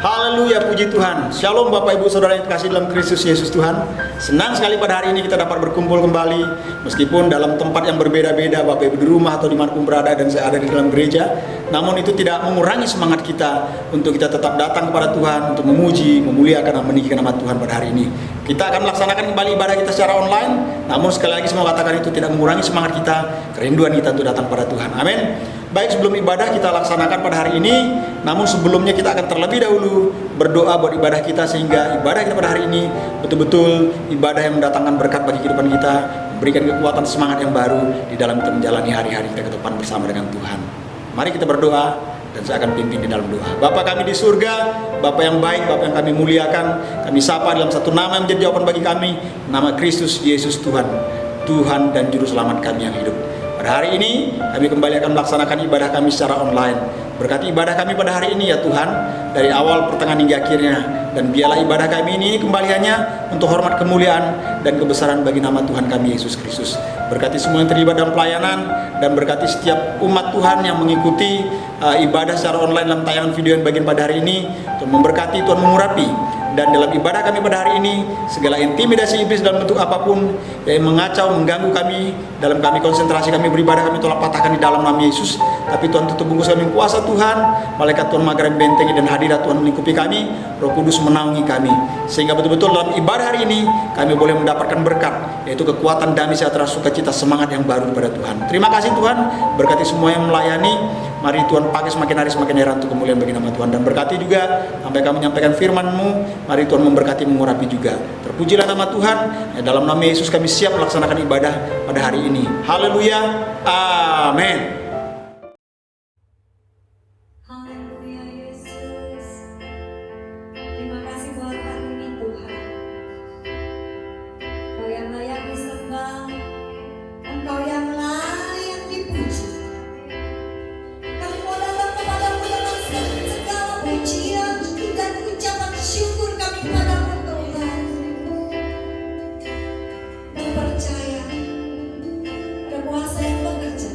Haleluya, puji Tuhan. Shalom Bapak Ibu Saudara yang terkasih dalam Kristus Yesus Tuhan. Senang sekali pada hari ini kita dapat berkumpul kembali. Meskipun dalam tempat yang berbeda-beda, Bapak Ibu di rumah atau dimanapun berada, dan saya ada di dalam gereja, namun itu tidak mengurangi semangat kita untuk kita tetap datang kepada Tuhan, untuk memuji, memuliakan dan meninggikan nama Tuhan pada hari ini. Kita akan melaksanakan kembali ibadah kita secara online. Namun sekali lagi saya mau katakan itu tidak mengurangi semangat kita, kerinduan kita untuk datang pada Tuhan. Amin. Baik, sebelum ibadah kita laksanakan pada hari ini, namun sebelumnya kita akan terlebih dahulu berdoa buat ibadah kita, sehingga ibadah kita pada hari ini betul-betul ibadah yang mendatangkan berkat bagi kehidupan kita, memberikan kekuatan semangat yang baru di dalam kita menjalani hari-hari kita ke depan bersama dengan Tuhan. Mari kita berdoa dan saya akan pimpin di dalam doa. Bapa kami di surga, Bapa yang baik, Bapa yang kami muliakan, kami sapa dalam satu nama yang menjadi jawaban bagi kami, nama Kristus Yesus Tuhan, Tuhan dan Juru Selamat kami yang hidup. Pada hari ini kami kembali akan melaksanakan ibadah kami secara online. Berkati ibadah kami pada hari ini ya Tuhan, dari awal, pertengahan hingga akhirnya. Dan biarlah ibadah kami ini kembali hanya untuk hormat, kemuliaan dan kebesaran bagi nama Tuhan kami Yesus Kristus. Berkati semua yang terlibat dalam pelayanan, dan berkati setiap umat Tuhan yang mengikuti ibadah secara online dalam tayangan video yang bagian pada hari ini. Tuhan memberkati, Tuhan mengurapi. Dan dalam ibadah kami pada hari ini, segala intimidasi iblis dalam bentuk apapun yang mengacau, mengganggu kami, dalam kami konsentrasi kami beribadah, kami tolak patahkan di dalam nama Yesus. Tapi Tuhan tutup bungkus kami kuasa Tuhan, malaikat Tuhan magar membentengi, dan hadirat Tuhan melingkupi kami, Roh Kudus menaungi kami, sehingga betul-betul dalam ibadah hari ini kami boleh mendapatkan berkat, yaitu kekuatan, damai, sejahtera, sukacita, semangat yang baru kepada Tuhan. Terima kasih Tuhan, berkati semua yang melayani. Mari Tuhan pakai semakin hari semakin heran untuk kemuliaan bagi nama Tuhan, dan berkati juga sampai kami menyampaikan firman-Mu. Mari Tuhan memberkati, mengurapi juga. Terpujilah nama Tuhan. Dalam nama Yesus kami siap melaksanakan ibadah pada hari ini. Haleluya. Amin. Haleluya Yesus. Terima kasih buat hari ini Tuhan. Kau yang layak disembah, Engkau yang layak dipuji. Kami mau datang kepadamu dengan segala pujian dan ucapan syukur kami kepadamu Tuhan. Dan percaya ada kuasa yang bekerja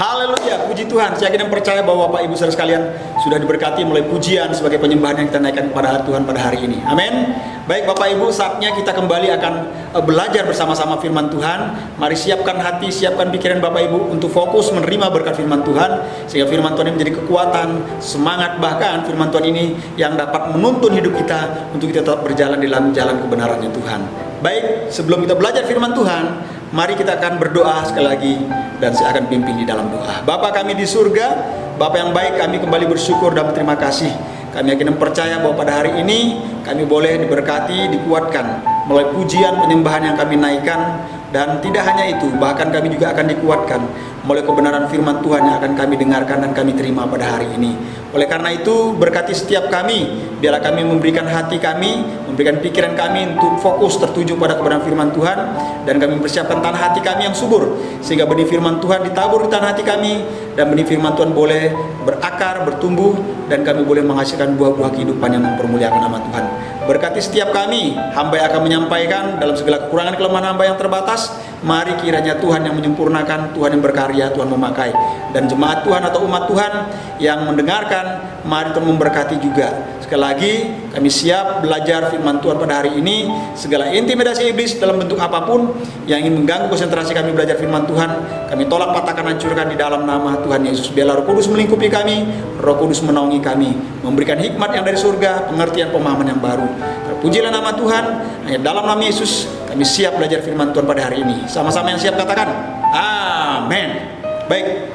Haleluya, puji Tuhan. Saya yakin dan percaya bahwa Bapak Ibu Saudara sekalian sudah diberkati mulai pujian sebagai penyembahan yang kita naikkan kepada Tuhan pada hari ini. Amin. Baik Bapak Ibu, saatnya kita kembali akan belajar bersama-sama firman Tuhan. Mari siapkan hati, siapkan pikiran Bapak Ibu untuk fokus menerima berkat firman Tuhan, sehingga firman Tuhan ini menjadi kekuatan, semangat, bahkan firman Tuhan ini yang dapat menuntun hidup kita untuk kita tetap berjalan di dalam jalan kebenarannya Tuhan. Baik, sebelum kita belajar firman Tuhan, mari kita akan berdoa sekali lagi, dan saya akan pimpin di dalam doa. Bapa kami di surga, Bapa yang baik, kami kembali bersyukur dan berterima kasih. Kami yakin dan percaya bahwa pada hari ini kami boleh diberkati, dikuatkan melalui pujian penyembahan yang kami naikkan. Dan tidak hanya itu, bahkan kami juga akan dikuatkan melalui kebenaran firman Tuhan yang akan kami dengarkan dan kami terima pada hari ini. Oleh karena itu, berkati setiap kami, biarlah kami memberikan hati kami, memberikan pikiran kami untuk fokus tertuju pada kebenaran firman Tuhan, dan kami mempersiapkan tanah hati kami yang subur, sehingga benih firman Tuhan ditabur di tanah hati kami, dan benih firman Tuhan boleh berakar, bertumbuh, dan kami boleh menghasilkan buah-buah kehidupan yang mempermuliakan nama Tuhan. Berkati setiap kami, hamba yang akan menyampaikan dalam segala kekurangan kelemahan hamba yang terbatas. Mari kiranya Tuhan yang menyempurnakan, Tuhan yang berkarya, Tuhan memakai. Dan jemaat Tuhan atau umat Tuhan yang mendengarkan, mari Tuhan memberkati juga. Sekali lagi, kami siap belajar firman Tuhan pada hari ini. Segala intimidasi iblis dalam bentuk apapun yang ingin mengganggu konsentrasi kami belajar firman Tuhan, kami tolak, patahkan, hancurkan di dalam nama Tuhan Yesus. Biarlah Roh Kudus melingkupi kami, Roh Kudus menaungi kami, memberikan hikmat yang dari surga, pengertian, pemahaman yang baru. Terpujilah nama Tuhan. Hanya dalam nama Yesus kami siap belajar firman Tuhan pada hari ini. Sama-sama yang siap katakan amin. Baik,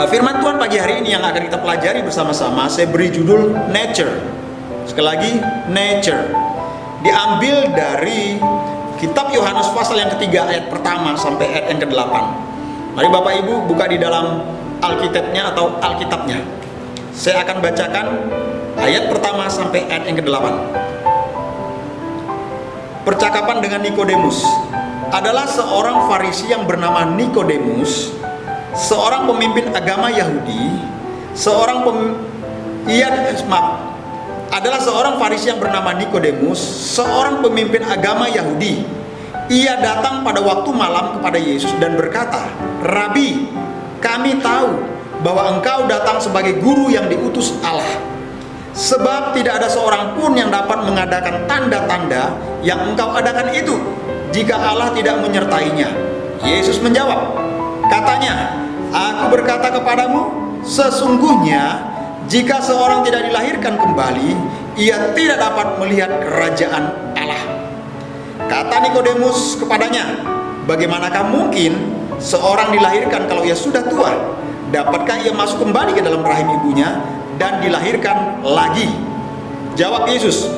firman Tuhan pagi hari ini yang akan kita pelajari bersama-sama, saya beri judul nature. Sekali lagi, nature. Diambil dari kitab Yohanes pasal yang ketiga ayat pertama sampai ayat yang ke-8. Mari Bapak Ibu buka di dalam Alkitabnya atau Alkitabnya. Saya akan bacakan ayat pertama sampai ayat yang ke-8. Percakapan dengan Nikodemus. Adalah seorang Farisi yang bernama Nikodemus, seorang pemimpin agama Yahudi, adalah seorang Farisi yang bernama Nikodemus, seorang pemimpin agama Yahudi. Ia datang pada waktu malam kepada Yesus dan berkata, "Rabi, kami tahu bahwa engkau datang sebagai guru yang diutus Allah. Sebab tidak ada seorang pun yang dapat mengadakan tanda-tanda yang engkau adakan itu, jika Allah tidak menyertainya." Yesus menjawab, katanya, "Aku berkata kepadamu, sesungguhnya jika seorang tidak dilahirkan kembali, ia tidak dapat melihat kerajaan Allah." Kata Nikodemus kepadanya, "Bagaimanakah mungkin seorang dilahirkan kalau ia sudah tua? Dapatkah ia masuk kembali ke dalam rahim ibunya dan dilahirkan lagi?" Jawab Yesus,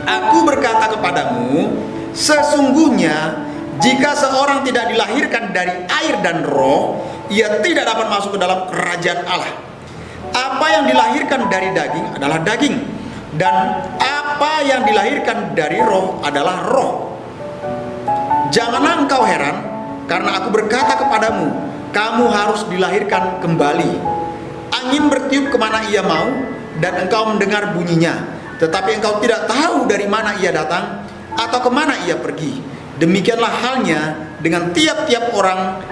"Aku berkata kepadamu, sesungguhnya jika seorang tidak dilahirkan dari air dan roh, ia tidak dapat masuk ke dalam kerajaan Allah. Apa yang dilahirkan dari daging adalah daging, dan apa yang dilahirkan dari roh adalah roh. Janganlah engkau heran, karena aku berkata kepadamu, kamu harus dilahirkan kembali. Angin bertiup kemana ia mau, dan engkau mendengar bunyinya, tetapi engkau tidak tahu dari mana ia datang atau kemana ia pergi. Demikianlah halnya dengan tiap-tiap orang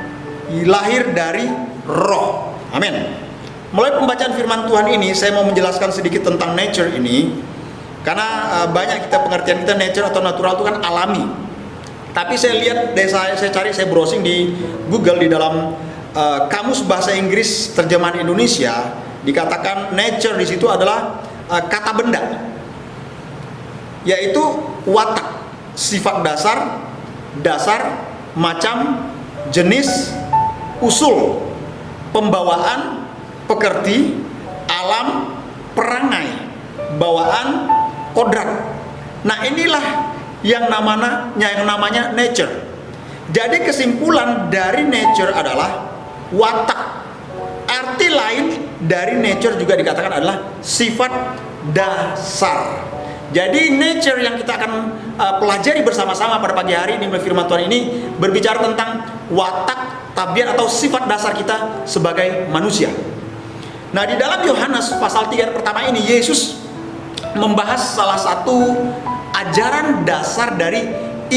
lahir dari roh." Amin. Mulai pembacaan firman Tuhan ini, saya mau menjelaskan sedikit tentang nature ini, karena banyak kita pengertian kita nature atau natural itu kan alami. Tapi saya lihat, saya browsing di Google, di dalam kamus bahasa Inggris terjemahan Indonesia, dikatakan nature di situ adalah kata benda, yaitu watak, sifat dasar, macam, jenis, usul, pembawaan, pekerti, alam, perangai, bawaan, kodrat. Nah, inilah yang namanya nature. Jadi kesimpulan dari nature adalah watak. Arti lain dari nature juga dikatakan adalah sifat dasar. Jadi nature yang kita akan pelajari bersama-sama pada pagi hari ini melalui firman Tuhan ini berbicara tentang watak, tabiat atau sifat dasar kita sebagai manusia. Nah, di dalam Yohanes pasal 3 pertama ini, Yesus membahas salah satu ajaran dasar dari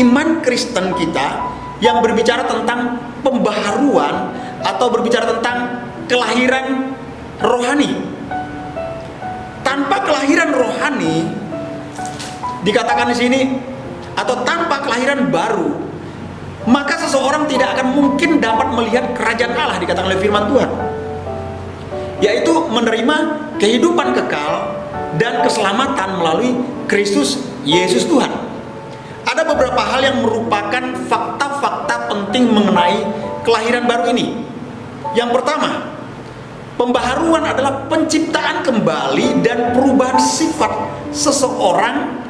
iman Kristen kita yang berbicara tentang pembaharuan atau berbicara tentang kelahiran rohani. Tanpa kelahiran rohani, dikatakan di sini, atau tanpa kelahiran baru, maka seseorang tidak akan mungkin dapat melihat kerajaan Allah, dikatakan oleh firman Tuhan, yaitu menerima kehidupan kekal dan keselamatan melalui Kristus Yesus Tuhan. Ada beberapa hal yang merupakan fakta-fakta penting mengenai kelahiran baru ini. Yang pertama, pembaharuan adalah penciptaan kembali dan perubahan sifat seseorang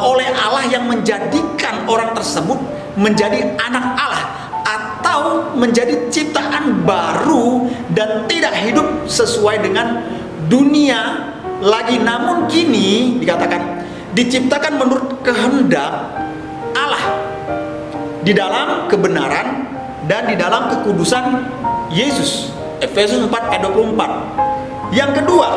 oleh Allah yang menjadikan orang tersebut menjadi anak Allah atau menjadi ciptaan baru dan tidak hidup sesuai dengan dunia lagi, namun kini dikatakan diciptakan menurut kehendak Allah di dalam kebenaran dan di dalam kekudusan Yesus. Efesus 4 ayat 24. Yang kedua,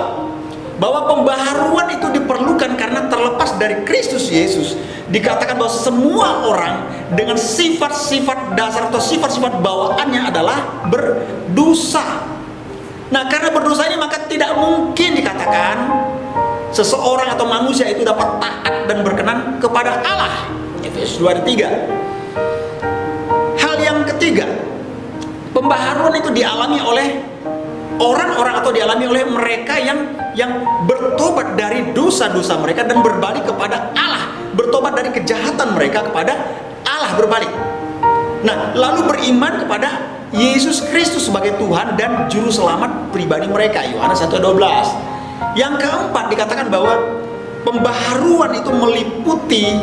bahwa pembaharuan itu diperlukan karena terlepas dari Kristus Yesus, dikatakan bahwa semua orang dengan sifat-sifat dasar atau sifat-sifat bawaannya adalah berdosa. Nah, karena berdosa ini maka tidak mungkin dikatakan seseorang atau manusia itu dapat taat dan berkenan kepada Allah. Efesus 2 ayat 3. Hal yang ketiga, pembaharuan itu dialami oleh orang-orang atau dialami oleh mereka yang bertobat dari dosa-dosa mereka dan berbalik kepada Allah, bertobat dari kejahatan mereka kepada Allah, berbalik. Nah, lalu beriman kepada Yesus Kristus sebagai Tuhan dan juru selamat pribadi mereka. Yohanes 1:12. Yang keempat, dikatakan bahwa pembaharuan itu meliputi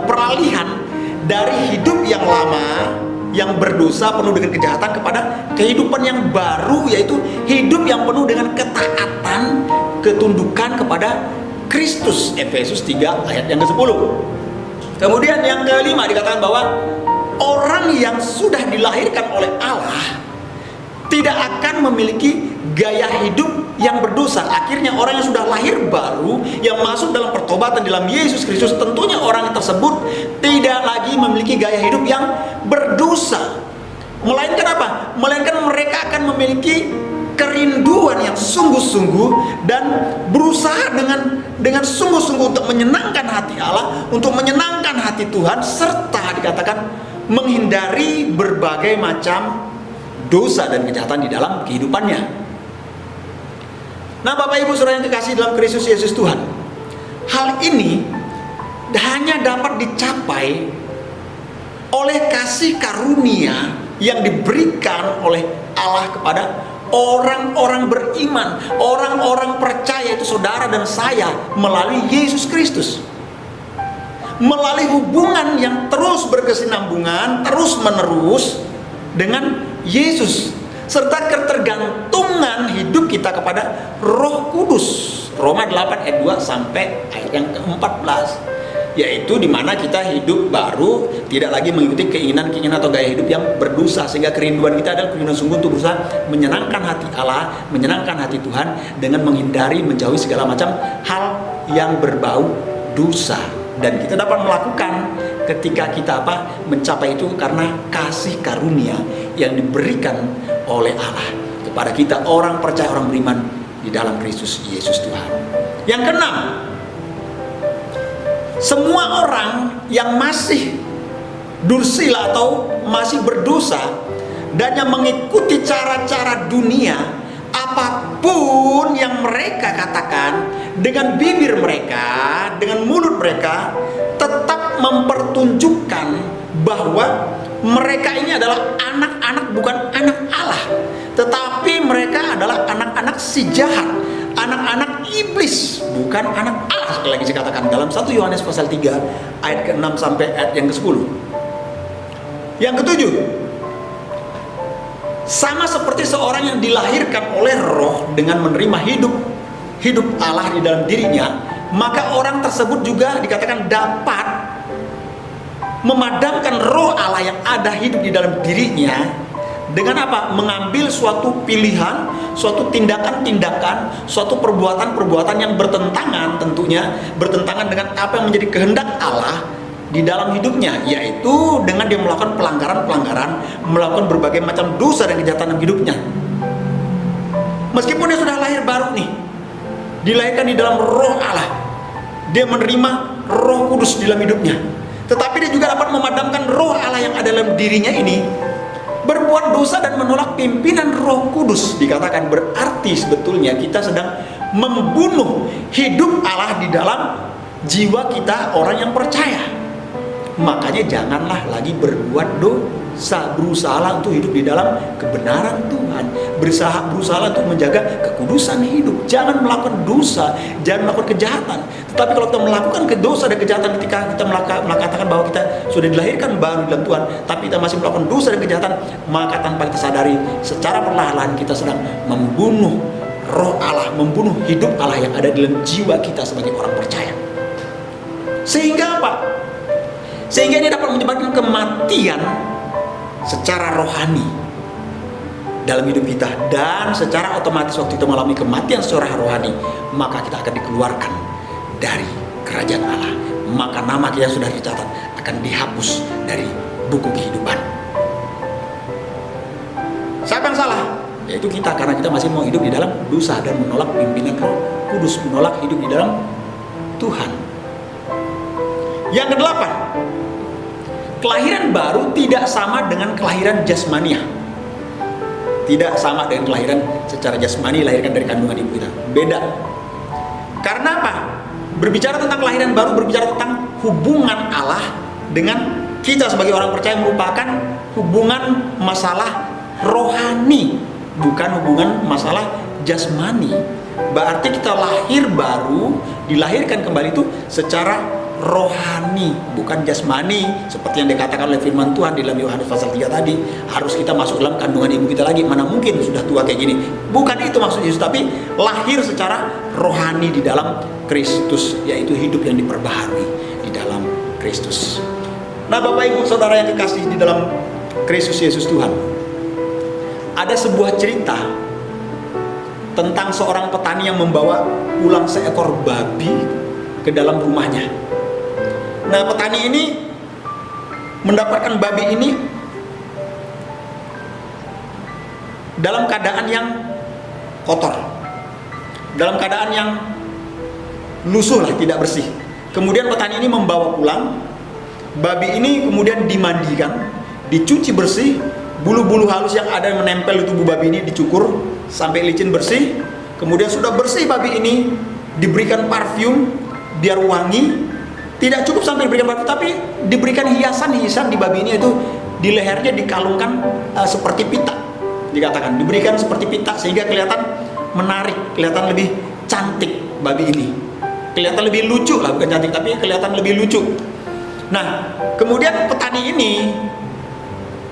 peralihan dari hidup yang lama yang berdosa penuh dengan kejahatan kepada kehidupan yang baru, yaitu hidup yang penuh dengan ketaatan, ketundukan kepada Kristus. Efesus 3 ayat yang ke-10. Kemudian yang kelima, dikatakan bahwa orang yang sudah dilahirkan oleh Allah tidak akan memiliki gaya hidup yang berdosa. Akhirnya orang yang sudah lahir baru, yang masuk dalam pertobatan dalam Yesus Kristus, tentunya orang tersebut tidak lagi memiliki gaya hidup yang berdosa. Melainkan apa? Melainkan mereka akan memiliki kerinduan yang sungguh-sungguh dan berusaha dengan sungguh-sungguh untuk menyenangkan hati Allah, untuk menyenangkan hati Tuhan, serta dikatakan menghindari berbagai macam dosa dan kejahatan di dalam kehidupannya. Nah, Bapak Ibu Saudara yang kekasih dalam Kristus Yesus Tuhan, hal ini hanya dapat dicapai oleh kasih karunia yang diberikan oleh Allah kepada orang-orang beriman, orang-orang percaya, itu saudara dan saya, melalui Yesus Kristus. Melalui hubungan yang terus berkesinambungan, terus menerus dengan Yesus, serta ketergantungan hidup kita kepada Roh Kudus. Roma 8 ayat 2 sampai ayat yang ke-14, yaitu dimana kita hidup baru, tidak lagi mengikuti keinginan-keinginan atau gaya hidup yang berdosa, sehingga kerinduan kita adalah kerinduan sungguh untuk berusaha menyenangkan hati Allah, menyenangkan hati Tuhan, dengan menghindari, menjauhi segala macam hal yang berbau dosa. Dan kita dapat melakukan ketika kita mencapai itu karena kasih karunia yang diberikan oleh Allah kepada kita, orang percaya, orang beriman di dalam Kristus Yesus Tuhan. Yang keenam, semua orang yang masih dursila atau masih berdosa dan yang mengikuti cara-cara dunia, apapun yang mereka katakan dengan bibir mereka, dengan mulut mereka, tetap mempertunjukkan bahwa mereka ini adalah anak-anak, bukan anak Allah, tetapi mereka adalah anak-anak si jahat, anak-anak iblis, bukan anak Allah. Sekali lagi saya katakan dalam 1 Yohanes pasal 3 ayat ke-6 sampai ayat yang ke-10. Yang ketujuh, sama seperti seorang yang dilahirkan oleh Roh dengan menerima hidup Allah di dalam dirinya, maka orang tersebut juga dikatakan dapat memadamkan Roh Allah yang ada hidup di dalam dirinya dengan apa? Mengambil suatu pilihan, suatu tindakan-tindakan, suatu perbuatan-perbuatan yang bertentangan, tentunya bertentangan dengan apa yang menjadi kehendak Allah di dalam hidupnya, yaitu dengan dia melakukan pelanggaran-pelanggaran, melakukan berbagai macam dosa dan kejahatan dalam hidupnya. Meskipun dia sudah lahir baru nih, dilahirkan di dalam roh Allah, dia menerima Roh Kudus di dalam hidupnya, tetapi dia juga dapat memadamkan roh Allah yang ada dalam dirinya ini, berbuat dosa dan menolak pimpinan Roh Kudus. Dikatakan berarti sebetulnya kita sedang membunuh hidup Allah di dalam jiwa kita, orang yang percaya. Makanya janganlah lagi berbuat dosa, berusahalah untuk hidup di dalam kebenaran Tuhan, berusaha untuk menjaga kekudusan hidup. Jangan melakukan dosa, jangan melakukan kejahatan. Tetapi kalau kita melakukan dosa dan kejahatan ketika kita mengatakan bahwa kita sudah dilahirkan baru dalam Tuhan, tapi kita masih melakukan dosa dan kejahatan, maka tanpa kita sadari, secara perlahan kita sedang membunuh roh Allah, membunuh hidup Allah yang ada dalam jiwa kita sebagai orang percaya. Sehingga apa? Sehingga ini dapat menyebabkan kematian secara rohani dalam hidup kita, dan secara otomatis waktu kita mengalami kematian secara rohani, maka kita akan dikeluarkan dari kerajaan Allah, maka nama kita yang sudah tercatat akan dihapus dari buku kehidupan. Siapa yang salah? Yaitu kita, karena kita masih mau hidup di dalam dosa dan menolak pimpinan Roh Kudus, menolak hidup di dalam Tuhan. Yang kedelapan, kelahiran baru tidak sama dengan kelahiran jasmania. Tidak sama dengan kelahiran secara jasmani, lahirkan dari kandungan ibu kita. Beda. Karena apa? Berbicara tentang kelahiran baru, berbicara tentang hubungan Allah dengan kita sebagai orang percaya, merupakan hubungan masalah rohani, bukan hubungan masalah jasmani. Berarti kita lahir baru, dilahirkan kembali itu secara rohani, bukan jasmani, seperti yang dikatakan oleh firman Tuhan di dalam Yohanes pasal 3 tadi, harus kita masuk dalam kandungan ibu kita lagi, mana mungkin sudah tua kayak gini. Bukan itu maksud Yesus, tapi lahir secara rohani di dalam Kristus, yaitu hidup yang diperbaharui di dalam Kristus. Nah, Bapak Ibu Saudara yang dikasihi di dalam Kristus Yesus Tuhan, ada sebuah cerita tentang seorang petani yang membawa pulang seekor babi ke dalam rumahnya. Nah, petani ini mendapatkan babi ini dalam keadaan yang kotor, dalam keadaan yang lusuh lah, tidak bersih. Kemudian petani ini membawa pulang babi ini, kemudian dimandikan, dicuci bersih, bulu-bulu halus yang ada yang menempel di tubuh babi ini dicukur sampai licin bersih. Kemudian sudah bersih babi ini, diberikan parfum biar wangi. Tidak cukup sampai diberikan parfum, tapi diberikan hiasan-hiasan di babi ini, itu di lehernya dikalungkan seperti pita. Dikatakan diberikan seperti pita sehingga kelihatan menarik, kelihatan lebih cantik babi ini. Kelihatan lebih lucu lah, bukan cantik, tapi kelihatan lebih lucu. Nah, kemudian petani ini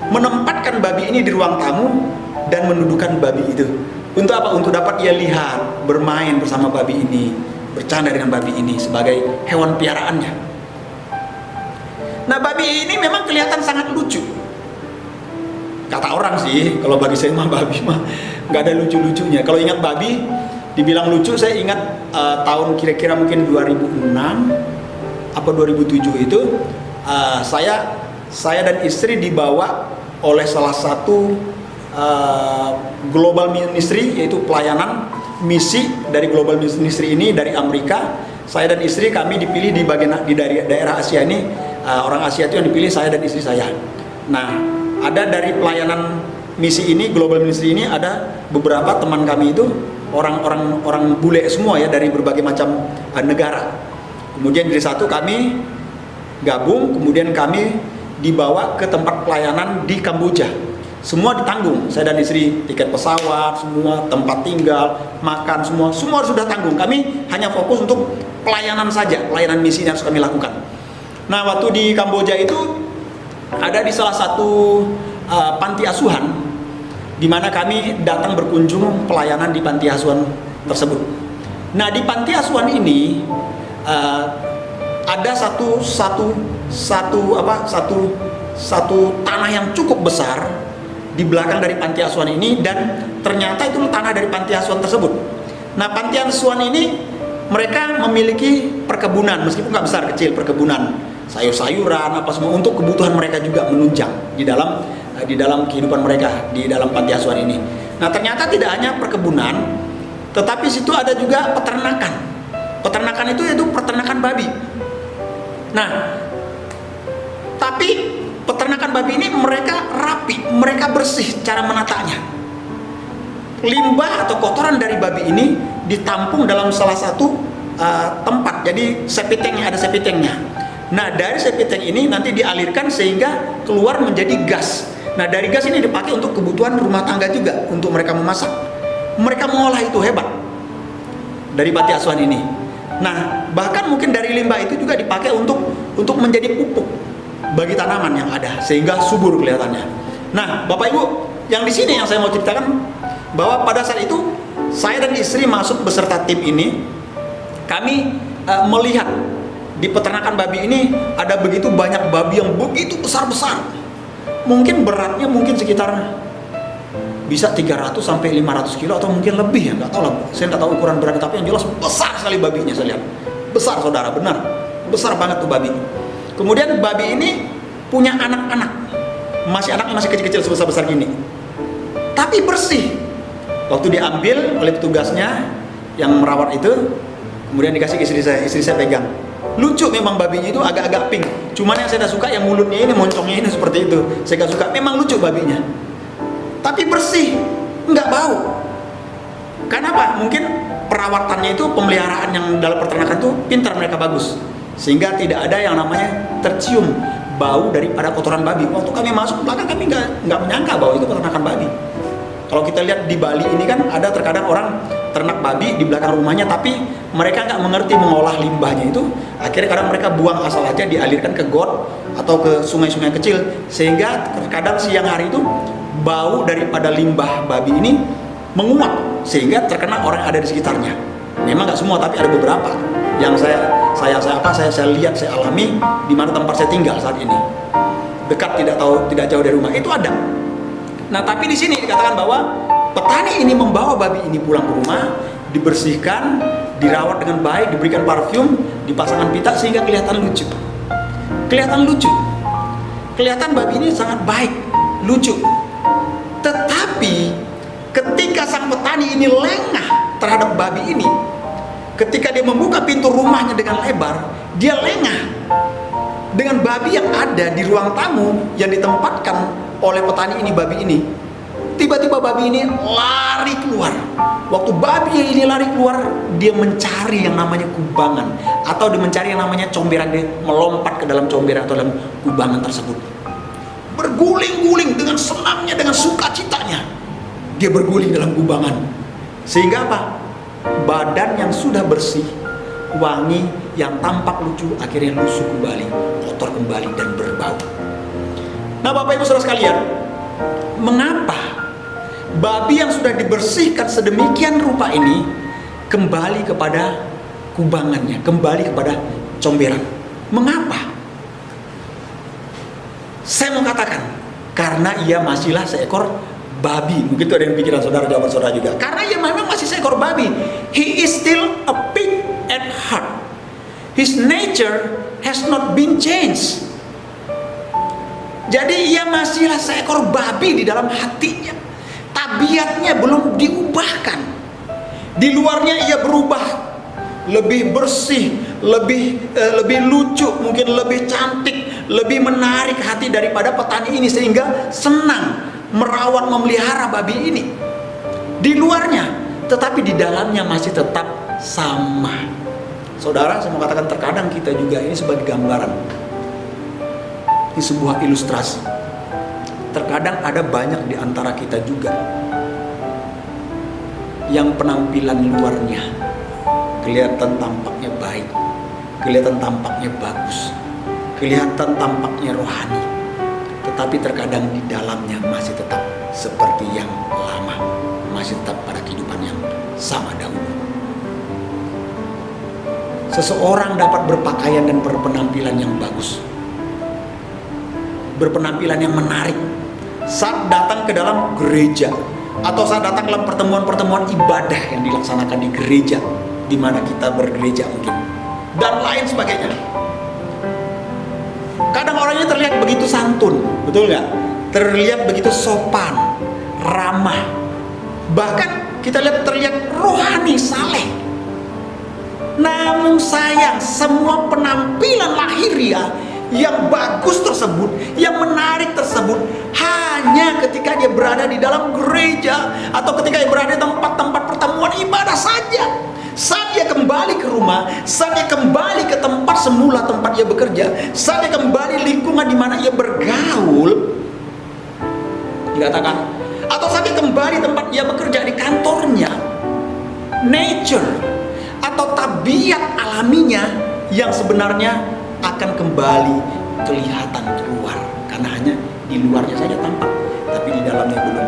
menempatkan babi ini di ruang tamu dan mendudukan babi itu. Untuk apa? Untuk dapat ia lihat, bermain bersama babi ini, bercanda dengan babi ini sebagai hewan piaraannya. Nah, babi ini memang kelihatan sangat lucu. Kata orang sih, kalau bagi saya mah babi mah nggak ada lucu-lucunya. Kalau ingat babi, dibilang lucu, saya ingat tahun kira-kira mungkin 2006 apa 2007 itu, saya dan istri dibawa oleh salah satu global ministry, yaitu pelayanan misi dari global ministry ini dari Amerika. Saya dan istri kami dipilih di daerah Asia ini. Orang Asia itu yang dipilih, saya dan istri saya. Nah, ada dari pelayanan misi ini, global ministry ini, ada beberapa teman kami itu orang bule semua ya, dari berbagai macam negara. Kemudian dari satu kami gabung, kemudian kami dibawa ke tempat pelayanan di Kamboja. Semua ditanggung, saya dan istri, tiket pesawat, semua tempat tinggal, makan, semua sudah tanggung. Kami hanya fokus untuk pelayanan saja, pelayanan misi yang harus kami lakukan. Nah, waktu di Kamboja itu ada di salah satu panti asuhan, di mana kami datang berkunjung pelayanan di panti asuhan tersebut. Nah, di panti asuhan ini ada satu tanah yang cukup besar di belakang dari panti asuhan ini, dan ternyata itu tanah dari panti asuhan tersebut. Nah, panti asuhan ini mereka memiliki perkebunan, meskipun nggak besar, kecil perkebunan. sayur-sayuran apa semua untuk kebutuhan mereka juga menunjang di dalam kehidupan mereka di dalam panti asuhan ini. Nah, ternyata tidak hanya perkebunan, tetapi situ ada juga peternakan. Peternakan itu yaitu peternakan babi. Nah, tapi peternakan babi ini mereka rapi, mereka bersih cara menatanya. Limbah atau kotoran dari babi ini ditampung dalam salah satu tempat. Jadi septic tanknya, ada septic tanknya. Nah, dari septic tank ini nanti dialirkan sehingga keluar menjadi gas. Nah, dari gas ini dipakai untuk kebutuhan rumah tangga juga, untuk mereka memasak. Mereka mengolah itu hebat dari panti asuhan ini. Nah, bahkan mungkin dari limbah itu juga dipakai untuk menjadi pupuk bagi tanaman yang ada sehingga subur kelihatannya. Nah, Bapak Ibu, yang di sini yang saya mau ceritakan bahwa pada saat itu saya dan istri masuk beserta tim ini, kami melihat di peternakan babi ini ada begitu banyak babi yang begitu besar-besar. Mungkin beratnya mungkin sekitar bisa 300 sampai 500 kilo atau mungkin lebih, ya nggak tahu lah. Saya nggak tahu ukuran beratnya, tapi yang jelas besar sekali babinya. Saya lihat besar, saudara, benar besar banget tuh babi. Kemudian babi ini punya anak-anak, anaknya masih kecil-kecil sebesar-besar gini, tapi bersih. Waktu diambil oleh petugasnya yang merawat itu, kemudian dikasih ke istri saya pegang. Lucu memang babinya itu, agak-agak pink. Cuman yang saya tidak suka yang mulutnya ini, moncongnya ini seperti itu. Saya nggak suka. Memang lucu babinya, tapi bersih, nggak bau. Kenapa? Mungkin perawatannya itu, pemeliharaan yang dalam peternakan itu pintar, mereka bagus, sehingga tidak ada yang namanya tercium bau daripada kotoran babi. Waktu kami masuk belakang, kami nggak menyangka bahwa itu peternakan babi. Kalau kita lihat di Bali ini kan ada terkadang orang ternak babi di belakang rumahnya, tapi mereka nggak mengerti mengolah limbahnya itu. Akhirnya kadang mereka buang asal aja, dialirkan ke got atau ke sungai-sungai kecil, sehingga terkadang siang hari itu bau daripada limbah babi ini menguap sehingga terkena orang yang ada di sekitarnya. Memang nggak semua, tapi ada beberapa yang saya lihat, saya alami di mana tempat saya tinggal saat ini. Dekat, tidak jauh dari rumah itu ada. Nah, tapi di sini dikatakan bahwa petani ini membawa babi ini pulang ke rumah, dibersihkan, dirawat dengan baik, diberikan parfum, dipasangkan pita sehingga kelihatan lucu. Kelihatan babi ini sangat baik, lucu. Tetapi ketika sang petani ini lengah terhadap babi ini, ketika dia membuka pintu rumahnya dengan lebar, dia lengah dengan babi yang ada di ruang tamu yang ditempatkan oleh petani ini, babi ini. Tiba-tiba babi ini lari keluar. Waktu babi ini lari keluar, dia mencari yang namanya kubangan, atau dia mencari yang namanya comberan. Dia melompat ke dalam comberan atau dalam kubangan tersebut, berguling-guling dengan senangnya, dengan sukacitanya. Dia berguling dalam kubangan, sehingga apa? Badan yang sudah bersih, wangi, yang tampak lucu, akhirnya lusuh kembali, kotor kembali, dan berbau. Nah, Bapak Ibu Saudara sekalian, mengapa babi yang sudah dibersihkan sedemikian rupa ini kembali kepada kubangannya, kembali kepada comberan? Mengapa? Saya mau katakan, karena ia masihlah seekor babi. Mungkin itu ada yang pikiran saudara, jawaban saudara juga. Karena ia memang masih seekor babi. He is still a pig at heart. His nature has not been changed. Jadi ia masihlah seekor babi di dalam hatinya. Tabiatnya belum diubahkan. Di luarnya ia berubah, lebih bersih, lebih lucu, mungkin lebih cantik, lebih menarik hati daripada petani ini, sehingga senang merawat, memelihara babi ini. Di luarnya, tetapi di dalamnya masih tetap sama. Saudara, saya mau katakan, terkadang kita juga ini sebagai gambaran. Ini sebuah ilustrasi. Terkadang ada banyak di antara kita juga yang penampilan luarnya kelihatan tampaknya baik, kelihatan tampaknya bagus, kelihatan tampaknya rohani, tetapi terkadang di dalamnya masih tetap seperti yang lama, masih tetap pada kehidupan yang sama dahulu. Seseorang dapat berpakaian dan berpenampilan yang bagus, berpenampilan yang menarik saat datang ke dalam gereja, atau saat datang dalam pertemuan-pertemuan ibadah yang dilaksanakan di gereja, di mana kita bergereja mungkin, dan lain sebagainya. Kadang orangnya terlihat begitu santun, betul nggak? Terlihat begitu sopan, ramah. Bahkan kita lihat terlihat rohani, saleh. Namun sayang, semua penampilan lahiriah yang bagus tersebut, yang menarik tersebut, hanya ketika dia berada di dalam gereja atau ketika dia berada di tempat-tempat pertemuan ibadah saja. Saat dia kembali ke rumah, saat dia kembali ke tempat semula tempat dia bekerja, saat dia kembali lingkungan di mana ia bergaul, dikatakan, atau saat dia kembali tempat dia bekerja di kantornya, nature atau tabiat alaminya yang sebenarnya akan kembali kelihatan keluar, karena hanya di luarnya saja tampak, tapi di dalamnya belum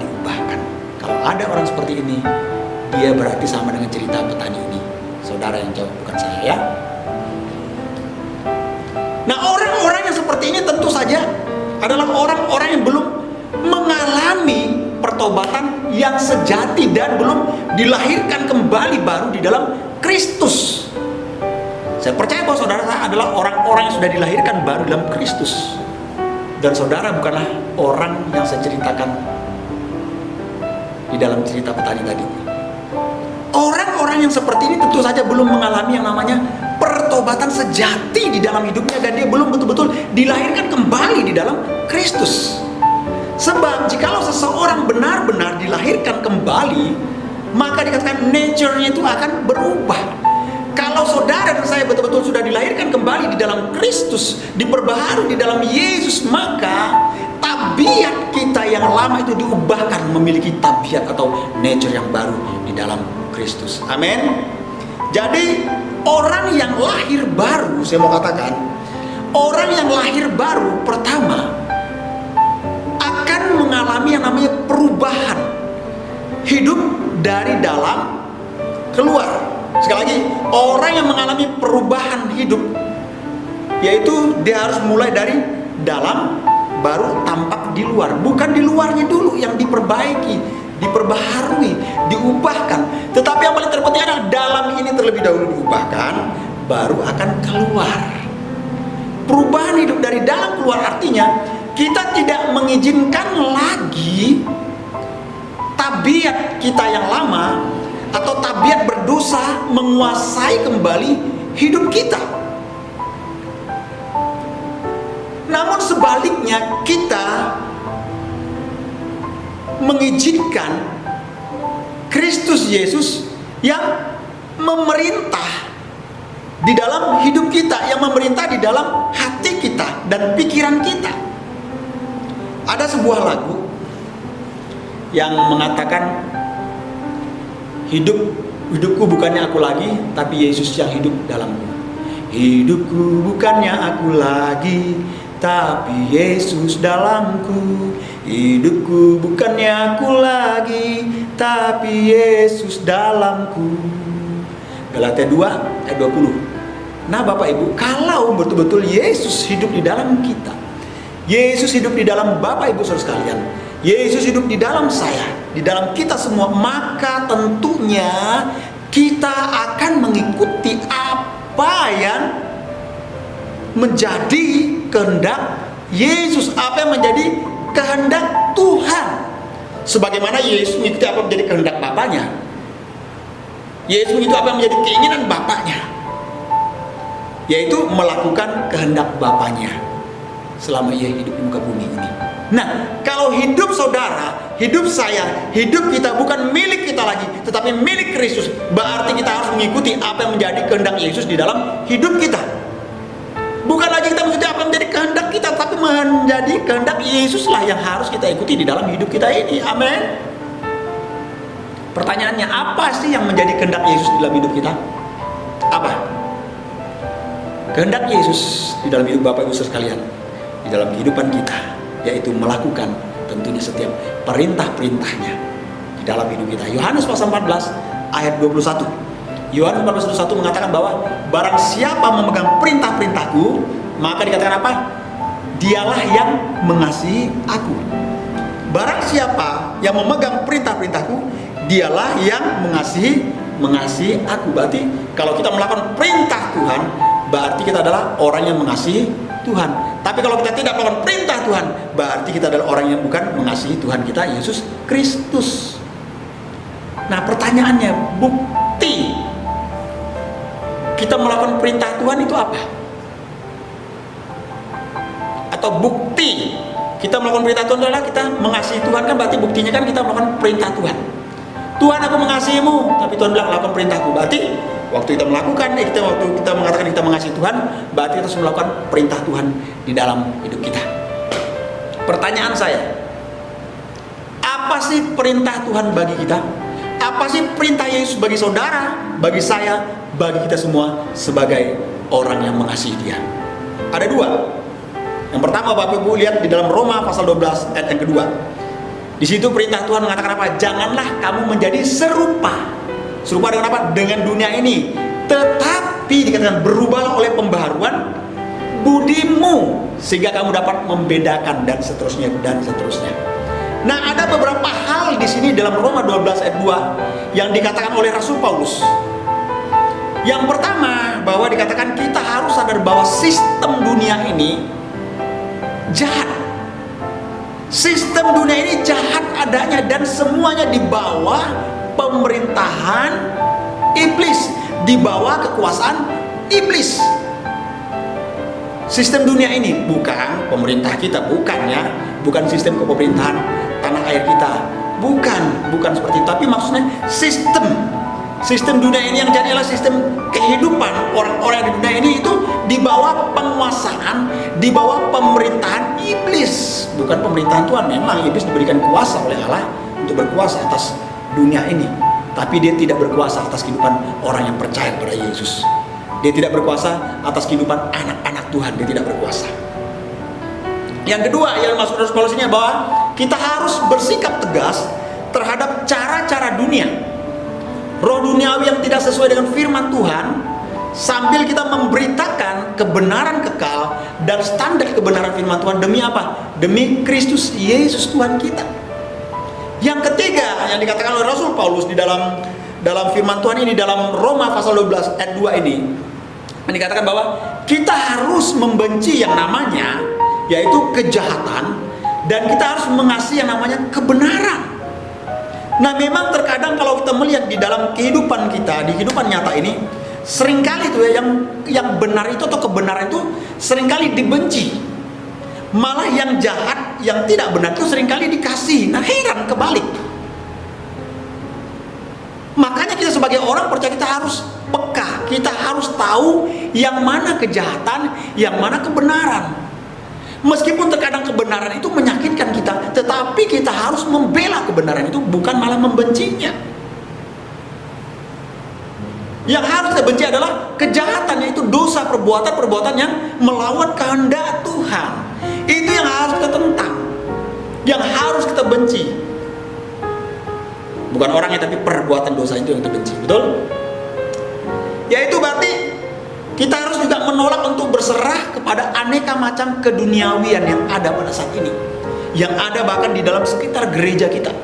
diubahkan. Kalau ada orang seperti ini, dia berarti sama dengan cerita petani ini. Saudara yang jawab, bukan saya ya. Nah, orang-orang yang seperti ini tentu saja adalah orang-orang yang belum mengalami pertobatan yang sejati dan belum dilahirkan kembali baru di dalam Kristus. Saya percaya bahwa saudara adalah orang-orang yang sudah dilahirkan baru dalam Kristus. Dan saudara bukanlah orang yang saya ceritakan di dalam cerita petani tadi. Orang-orang yang seperti ini tentu saja belum mengalami yang namanya pertobatan sejati di dalam hidupnya, dan dia belum betul-betul dilahirkan kembali di dalam Kristus. Sebab jikalau seseorang benar-benar dilahirkan kembali, maka dikatakan nature-nya itu akan berubah. Kalau saudara dan saya betul-betul sudah dilahirkan kembali di dalam Kristus, diperbaharui di dalam Yesus, maka tabiat kita yang lama itu diubahkan memiliki tabiat atau nature yang baru di dalam Kristus. Amin. Jadi orang yang lahir baru, saya mau katakan, orang yang lahir baru pertama akan mengalami yang namanya perubahan hidup dari dalam keluar. Sekali lagi, orang yang mengalami perubahan hidup, yaitu dia harus mulai dari dalam baru tampak di luar. Bukan di luarnya dulu yang diperbaiki, diperbaharui, diubahkan. Tetapi yang paling terpenting adalah dalam ini terlebih dahulu diubahkan, baru akan keluar. Perubahan hidup dari dalam keluar artinya kita tidak mengizinkan lagi tabiat kita yang lama atau tabiat berdosa menguasai kembali hidup kita. Namun sebaliknya, kita mengizinkan Kristus Yesus yang memerintah di dalam hidup kita, yang memerintah di dalam hati kita dan pikiran kita. Ada sebuah lagu yang mengatakan, hidupku bukannya aku lagi, tapi Yesus yang hidup dalamku. Hidupku bukannya aku lagi, tapi Yesus dalamku. Hidupku bukannya aku lagi, tapi Yesus dalamku. Galatia 2 ayat 20. Nah Bapak Ibu, kalau betul-betul Yesus hidup di dalam kita, Yesus hidup di dalam Bapak Ibu saudara sekalian, Yesus hidup di dalam saya, di dalam kita semua, maka tentunya kita akan mengikuti apa yang menjadi kehendak Yesus, apa yang menjadi kehendak Tuhan. Sebagaimana Yesus mengikuti apa yang menjadi kehendak Bapaknya, Yesus mengikuti apa yang menjadi keinginan Bapaknya, yaitu melakukan kehendak Bapaknya selama ia hidup di muka bumi ini. Nah, kalau hidup saudara, hidup saya, hidup kita bukan milik kita lagi, tetapi milik Kristus, berarti kita harus mengikuti apa yang menjadi kehendak Yesus di dalam hidup kita. Bukan lagi kita mengikuti apa yang menjadi kehendak kita, tapi menjadi kehendak Yesuslah yang harus kita ikuti di dalam hidup kita ini. Amin. Pertanyaannya, apa sih yang menjadi kehendak Yesus di dalam hidup kita? Apa? Kehendak Yesus di dalam hidup Bapak Ibu sekalian, di dalam kehidupan kita, yaitu melakukan tentunya setiap perintah-perintahnya di dalam hidup kita. Yohanes pasal 14 ayat 21. Yohanes 14:21 mengatakan bahwa barang siapa memegang perintah-perintahku, maka dikatakan apa? Dialah yang mengasihi aku. Barang siapa yang memegang perintah-perintahku, dialah yang mengasihi aku. Berarti kalau kita melakukan perintah Tuhan, berarti kita adalah orang yang mengasihi Tuhan. Tapi kalau kita tidak melakukan perintah Tuhan, berarti kita adalah orang yang bukan mengasihi Tuhan kita, Yesus Kristus. Nah, pertanyaannya, bukti kita melakukan perintah Tuhan itu apa? Atau bukti kita melakukan perintah Tuhan adalah kita mengasihi Tuhan, kan berarti buktinya kan kita melakukan perintah Tuhan. Tuhan, aku mengasihimu, tapi Tuhan bilang lakukan perintahku. Berarti waktu kita melakukan, waktu kita mengatakan kita mengasihi Tuhan, berarti kita harus melakukan perintah Tuhan di dalam hidup kita. Pertanyaan saya, apa sih perintah Tuhan bagi kita? Apa sih perintah Yesus bagi saudara, bagi saya, bagi kita semua sebagai orang yang mengasihi Dia? Ada dua. Yang pertama, Bapak Ibu lihat di dalam Roma pasal 12 ayat yang kedua. Di situ perintah Tuhan mengatakan apa? Janganlah kamu menjadi serupa. Serupa dengan apa? Dengan dunia ini. Tetapi dikatakan berubahlah oleh pembaharuan budimu, sehingga kamu dapat membedakan, dan seterusnya dan seterusnya. Nah, ada beberapa hal di sini dalam Roma 12 ayat 2 yang dikatakan oleh Rasul Paulus. Yang pertama, bahwa dikatakan kita harus sadar bahwa sistem dunia ini jahat. Sistem dunia ini jahat adanya dan semuanya di bawah pemerintahan iblis, di bawah kekuasaan iblis. Sistem dunia ini bukan pemerintah kita, bukan ya, bukan sistem kepemerintahan tanah air kita, bukan seperti itu. Tapi maksudnya sistem dunia ini yang jadi adalah sistem kehidupan orang-orang di dunia ini itu di bawah penguasaan, di bawah pemerintahan iblis, bukan pemerintahan Tuhan. Memang iblis diberikan kuasa oleh Allah untuk berkuasa atas dunia ini, tapi dia tidak berkuasa atas kehidupan orang yang percaya kepada Yesus. Dia tidak berkuasa atas kehidupan anak-anak Tuhan, dia tidak berkuasa. Yang kedua yang masuk Rasul Paulus ini bahwa kita harus bersikap tegas terhadap cara-cara dunia, roh duniawi yang tidak sesuai dengan firman Tuhan, sambil kita memberitakan kebenaran kekal dan standar kebenaran firman Tuhan. Demi apa? Demi Kristus Yesus Tuhan kita. Yang ketiga yang dikatakan oleh Rasul Paulus di dalam firman Tuhan ini, dalam Roma pasal 12 ayat 2 ini, yang dikatakan bahwa kita harus membenci yang namanya yaitu kejahatan, dan kita harus mengasihi yang namanya kebenaran. Nah, memang terkadang kalau kita melihat di dalam kehidupan kita, di kehidupan nyata ini, seringkali itu ya, yang benar itu atau kebenaran itu seringkali dibenci. Malah yang jahat, yang tidak benar itu seringkali dikasih. Nah, heran kebalik. Makanya kita sebagai orang percaya kita harus peka, kita harus tahu yang mana kejahatan, yang mana kebenaran. Meskipun terkadang kebenaran itu menyakitkan kita, tetapi kita harus membela kebenaran itu, bukan malah membencinya. Yang harus kita benci adalah kejahatan, yaitu dosa, perbuatan yang melawan kehendak Tuhan. Itu yang harus kita tentang, yang harus kita benci. Bukan orangnya, tapi perbuatan dosa itu yang kita benci. Betul? Yaitu berarti kita harus juga menolak untuk berserah kepada aneka macam keduniawian yang ada pada saat ini, yang ada bahkan di dalam sekitar gereja kita.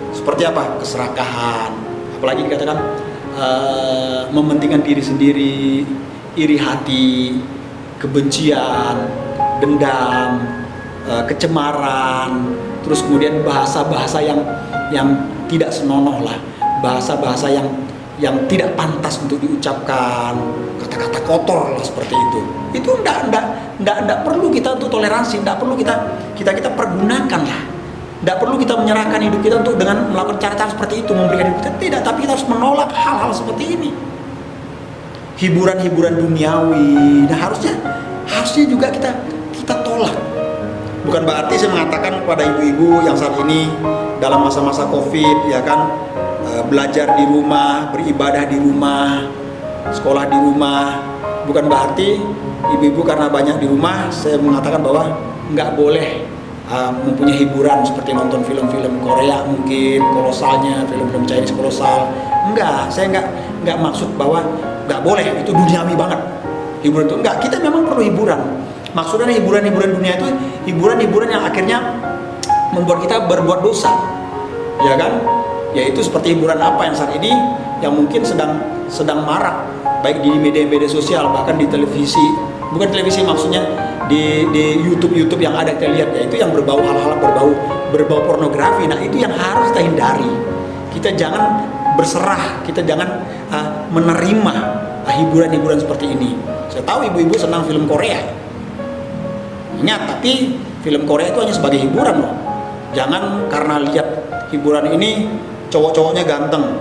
Seperti apa? Keserakahan, apalagi dikatakan mementingkan diri sendiri, iri hati, kebencian, dendam, kecemaran, terus kemudian bahasa-bahasa yang tidak senonoh lah, bahasa-bahasa yang tidak pantas untuk diucapkan, kata-kata kotor lah seperti itu. Itu enggak perlu kita untuk toleransi, enggak perlu kita pergunakan lah. Enggak perlu kita menyerahkan hidup kita untuk dengan melakukan cara-cara seperti itu, memberikan hidup kita. Tidak, tapi kita harus menolak hal-hal seperti ini. Hiburan-hiburan duniawi, nah harusnya juga kita tolak. Bukan berarti saya mengatakan kepada ibu-ibu yang saat ini dalam masa-masa Covid, ya kan, belajar di rumah, beribadah di rumah, sekolah di rumah. Bukan berarti ibu-ibu karena banyak di rumah, saya mengatakan bahwa nggak boleh mempunyai hiburan seperti nonton film-film Korea mungkin, kolosalnya, film-film Chinese kolosal. Enggak, saya nggak maksud bahwa nggak boleh, itu duniawi banget hiburan itu. Enggak, kita memang perlu hiburan. Maksudnya hiburan-hiburan dunia itu hiburan-hiburan yang akhirnya membuat kita berbuat dosa, ya kan? Yaitu seperti hiburan apa yang saat ini yang mungkin sedang marak, baik di media-media sosial, bahkan di televisi, bukan televisi maksudnya di YouTube yang ada kita lihat, yaitu yang berbau hal-hal berbau pornografi. Nah itu yang harus kita hindari. Kita jangan berserah, kita jangan menerima hiburan-hiburan seperti ini. Saya tahu ibu-ibu senang film Korea. Ingat, tapi film Korea itu hanya sebagai hiburan loh. Jangan karena lihat hiburan ini cowok-cowoknya ganteng.